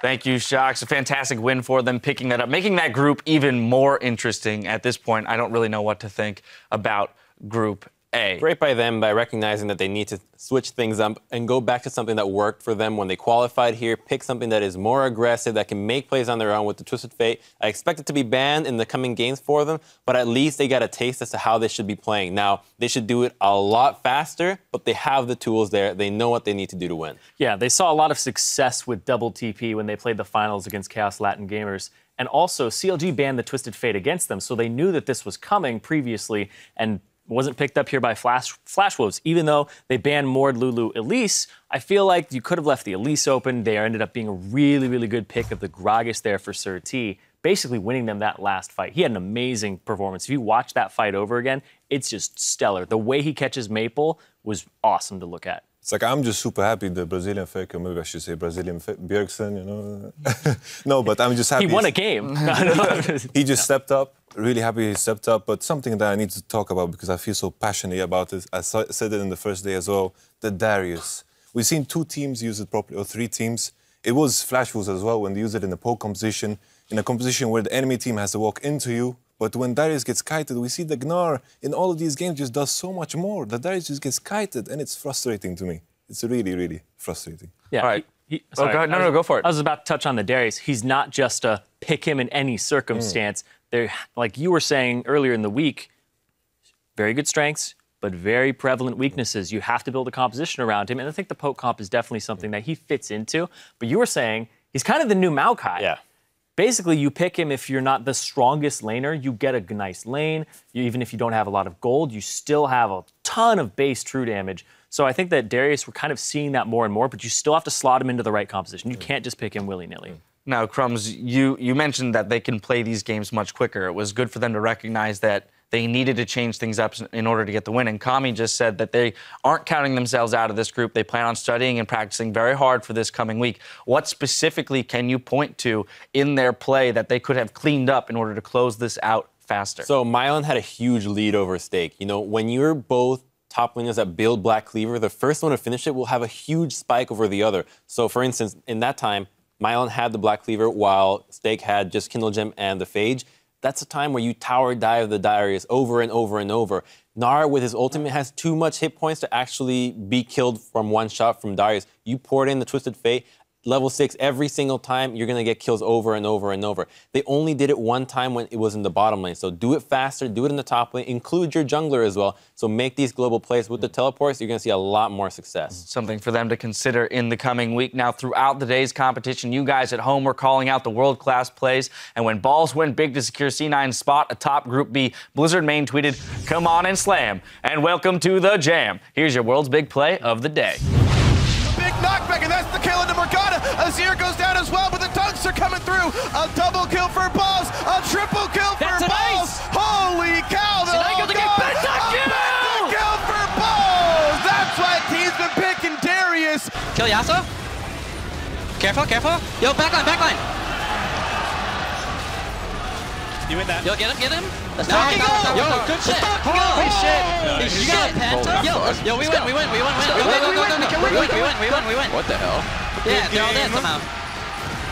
Speaker 2: Thank you, Shocks. A fantastic win for them, picking that up, making that group even more interesting. At this point, I don't really know what to think about Group A.
Speaker 4: Great by them by recognizing that they need to switch things up and go back to something that worked for them when they qualified here. Pick something that is more aggressive, that can make plays on their own with the Twisted Fate. I expect it to be banned in the coming games for them, but at least they got a taste as to how they should be playing. Now, they should do it a lot faster, but they have the tools there. They know what they need to do to win.
Speaker 3: Yeah, they saw a lot of success with double TP when they played the finals against Chaos Latin Gamers. And also, CLG banned the Twisted Fate against them, so they knew that this was coming previously and wasn't picked up here by Flash Wolves. Even though they banned Mord, Lulu, Elise, I feel like you could have left the Elise open. They ended up being a really, really good pick of the Gragas there for SirT, basically winning them that last fight. He had an amazing performance. If you watch that fight over again, it's just stellar. The way he catches Maple was awesome to look at.
Speaker 5: It's like, I'm just super happy the Brazilian faker, maybe I should say Brazilian Bjergsen, you know. No, but I'm just happy.
Speaker 3: He won a game.
Speaker 5: He just stepped up, really happy he stepped up, but something that I need to talk about because I feel so passionate about it, I said it in the first day as well, the Darius. We've seen 2 teams use it properly, or 3 teams. It was Flash Wolves as well when they use it in the poke composition, in a composition where the enemy team has to walk into you. But when Darius gets kited, we see the Gnar in all of these games just does so much more. The Darius just gets kited, and it's frustrating to me. It's really, really frustrating.
Speaker 3: Yeah.
Speaker 2: All right.
Speaker 3: Sorry,
Speaker 2: go ahead. No, go for it.
Speaker 3: I was about to touch on the Darius. He's not just a pick him in any circumstance. They're, like you were saying earlier in the week, very good strengths, but very prevalent weaknesses. You have to build a composition around him, and I think the poke comp is definitely something that he fits into. But you were saying he's kind of the new Maokai.
Speaker 4: Yeah.
Speaker 3: Basically, you pick him if you're not the strongest laner. You get a nice lane. Even if you don't have a lot of gold, you still have a ton of base true damage. So I think that Darius, we're kind of seeing that more and more, but you still have to slot him into the right composition. You can't just pick him willy-nilly.
Speaker 2: Now, Crumbs, you mentioned that they can play these games much quicker. It was good for them to recognize that they needed to change things up in order to get the win. And Kami just said that they aren't counting themselves out of this group. They plan on studying and practicing very hard for this coming week. What specifically can you point to in their play that they could have cleaned up in order to close this out faster?
Speaker 4: So Mylon had a huge lead over Stake. You know, when you're both top laners that build Black Cleaver, the first one to finish it will have a huge spike over the other. So for instance, in that time, Mylon had the Black Cleaver while Stake had just Kindle Gem and the Phage. That's a time where you tower dive the Darius over and over and over. Gnar, with his ultimate, has too much hit points to actually be killed from one shot from Darius. You poured in the Twisted Fate. level 6 every single time, you're going to get kills over and over and over. They only did it one time when it was in the bottom lane. So do it faster, do it in the top lane, include your jungler as well. So make these global plays with the teleports, you're going to see a lot more success.
Speaker 2: Something for them to consider in the coming week. Now, throughout the day's competition, you guys at home were calling out the world-class plays. And when balls went big to secure C9's spot atop Group B, Blizzard main tweeted, "Come on and slam, and welcome to the jam." Here's your world's big play of the day.
Speaker 12: Big knockback, and that's the kill into Morgana. Azir goes down as well, but the dunks are coming through. A double kill for Balls, a triple kill for Balls. Holy cow, they're all gone. A pentakill for Balls. That's why team's been picking Darius.
Speaker 13: Kill Yasuo. Careful, careful. Yo, backline, backline.
Speaker 12: You win that.
Speaker 13: Yo, get him. Let's
Speaker 12: go.
Speaker 13: Yo, good shit. Holy shit. You got Penta? Yo, we win. We win.
Speaker 14: What the hell?
Speaker 13: Yeah, they're all dead somehow.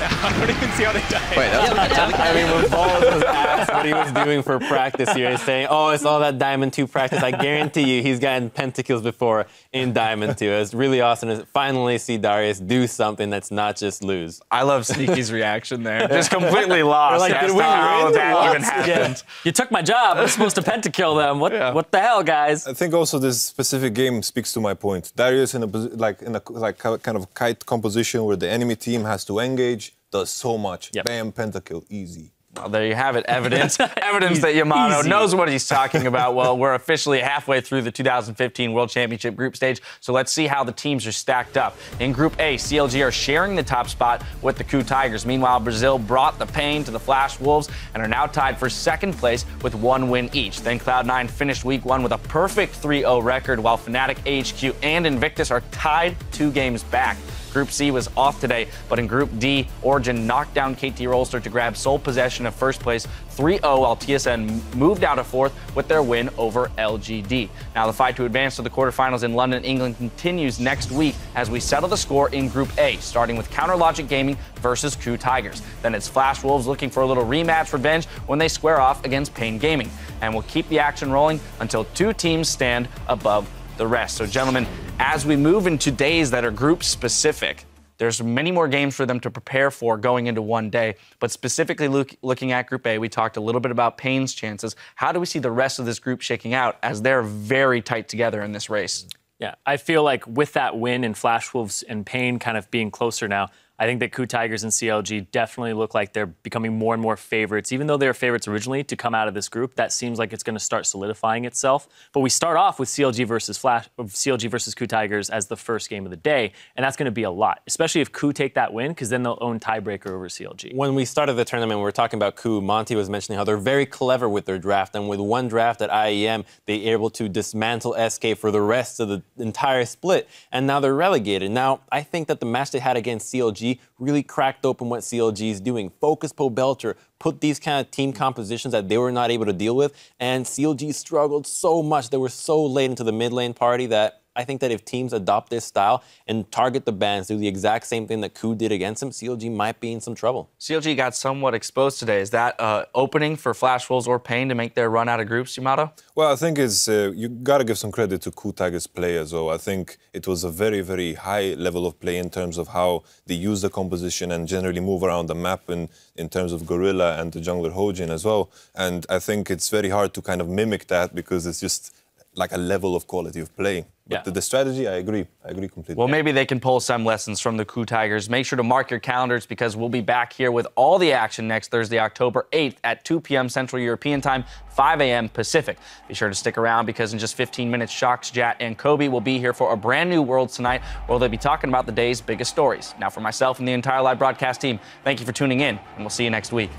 Speaker 12: I don't even see how they died.
Speaker 14: Wait, that's
Speaker 4: I mean, when Balls was asked what he was doing for practice here, he's saying, "Oh, it's all that Diamond 2 practice." I guarantee you, he's gotten pentakills before in Diamond 2. It's really awesome to finally see Darius do something that's not just lose.
Speaker 2: I love Sneaky's reaction there. Just completely lost.
Speaker 4: Like, did we
Speaker 2: how
Speaker 4: win?
Speaker 2: that even happened.
Speaker 3: Yeah. You took my job. I'm supposed to pentakill them. What the hell, guys?
Speaker 5: I think also this specific game speaks to my point. Darius in a kind of kite composition where the enemy team has to engage, does so much.
Speaker 3: Yep.
Speaker 5: Bam, pentakill, easy.
Speaker 2: Well, there you have it. Evidence that Yamato knows what he's talking about. Well, we're officially halfway through the 2015 World Championship group stage, so let's see how the teams are stacked up. In Group A, CLG are sharing the top spot with the KU Tigers. Meanwhile, Brazil brought the pain to the Flash Wolves and are now tied for second place with 1 win each. Then Cloud9 finished week 1 with a perfect 3-0 record, while Fnatic, AHQ, and Invictus are tied 2 games back. Group C was off today, but in Group D, Origin knocked down KT Rolster to grab sole possession of first place 3-0, while TSN moved out of fourth with their win over LGD. Now the fight to advance to the quarterfinals in London, England continues next week as we settle the score in Group A, starting with Counter Logic Gaming versus KU Tigers. Then it's Flash Wolves looking for a little rematch revenge when they square off against paiN Gaming. And we'll keep the action rolling until 2 teams stand above the rest. So gentlemen, as we move into days that are group specific, there's many more games for them to prepare for going into one day. But specifically looking at Group A, we talked a little bit about paiN's chances. How do we see the rest of this group shaking out as they're very tight together in this race?
Speaker 3: Yeah, I feel like with that win and Flash Wolves and paiN kind of being closer now, I think that KU Tigers and CLG definitely look like they're becoming more and more favorites. Even though they were favorites originally to come out of this group, that seems like it's going to start solidifying itself. But we start off with CLG versus KU Tigers as the first game of the day, and that's going to be a lot, especially if KU take that win, because then they'll own tiebreaker over CLG.
Speaker 4: When we started the tournament, we were talking about KU. Monty was mentioning how they're very clever with their draft, and with one draft at IEM, they were able to dismantle SK for the rest of the entire split, and now they're relegated. Now, I think that the match they had against CLG really cracked open what CLG is doing. Focus Pobelter, put these kind of team compositions that they were not able to deal with, and CLG struggled so much. They were so late into the mid lane party that I think that if teams adopt this style and target the bans, do the exact same thing that KU did against them, CLG might be in some trouble.
Speaker 2: CLG got somewhat exposed today. Is that opening for Flash Wolves or paiN to make their run out of groups, Yamato?
Speaker 5: Well, I think it's you got to give some credit to KU Tigers' play as well. I think it was a very, very high level of play in terms of how they use the composition and generally move around the map in terms of Gorilla and the jungler Hojin as well. And I think it's very hard to kind of mimic that because it's just like a level of quality of play. But the strategy, I agree completely.
Speaker 2: Well, maybe they can pull some lessons from the KU Tigers. Make sure to mark your calendars because we'll be back here with all the action next Thursday, October 8th at 2 p.m. Central European Time, 5 a.m. Pacific. Be sure to stick around because in just 15 minutes, Shox, Jat, and Kobe will be here for a brand new Worlds tonight where they'll be talking about the day's biggest stories. Now, for myself and the entire live broadcast team, thank you for tuning in, and we'll see you next week.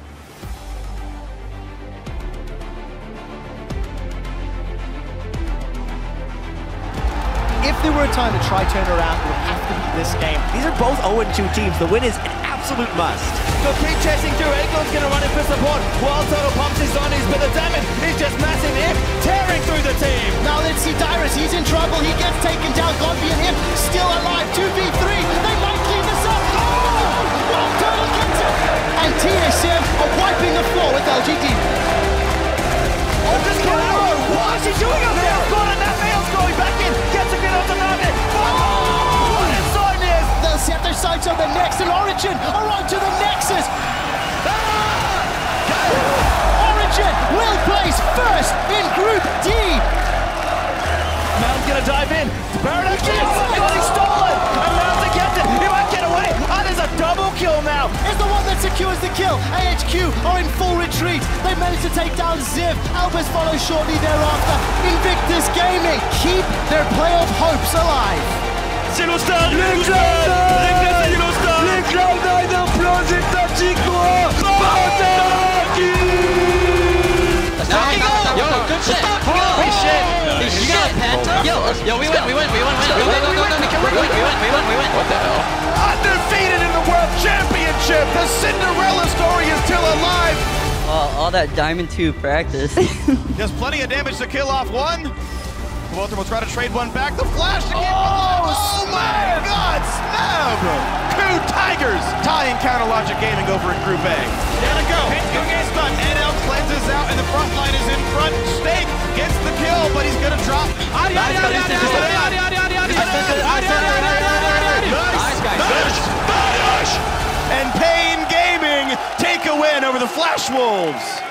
Speaker 15: If there were a time to try turn around, it would have to be this game. These are both 0-2 teams. The win is an absolute must.
Speaker 12: So keep chasing through. Egon's going to run in for support. Wild Total pumps his zonies, but the damage is just massive. Him tearing through the team.
Speaker 15: Now let's see Dyrus. He's in trouble. He gets taken down. Gombi and him still alive. 2v3. They might clean this up. Oh! Wild Total gets it. And TSM are wiping the floor with LGD.
Speaker 12: Oh, this guy! What is he doing up there? Nathaniel's going back in. Gets a good on the target. Oh! What a sign is!
Speaker 15: They'll set their sights on the next, and Origin are onto the Nexus. Origin will place first in Group D.
Speaker 12: Mount's gonna dive in. Paradox is stolen. And Mount gets it. He might get away. Oh, there's a double kill now.
Speaker 15: Is the one that secures the kill. AHQ are in full retreat. They managed to take down Ziv. Albus follows shortly thereafter. Invictus Gaming keep their playoff hopes alive.
Speaker 12: C'est l'Ostar. Regrettez l'Ostar. Les Cloud9 implosent tactiquement.
Speaker 13: Yo, good shit. Holy shit. You got Penta? Yo, we win. Go. We win. What the hell?
Speaker 12: Undefeated in the World Championship. The Cinderella story is still alive.
Speaker 14: All that Diamond 2 practice.
Speaker 12: There's plenty of damage to kill off one. Walter will try to trade one back. The flash to keep oh my God, snap! Coup Tigers tying Counter Logic Gaming over in Group A. There to go. Pin's gonna get stunned. NL cleanses out, and the front line is in front. Stake gets the kill, but he's gonna drop. Nice. And paiN Gaming take a win over the Flash Wolves.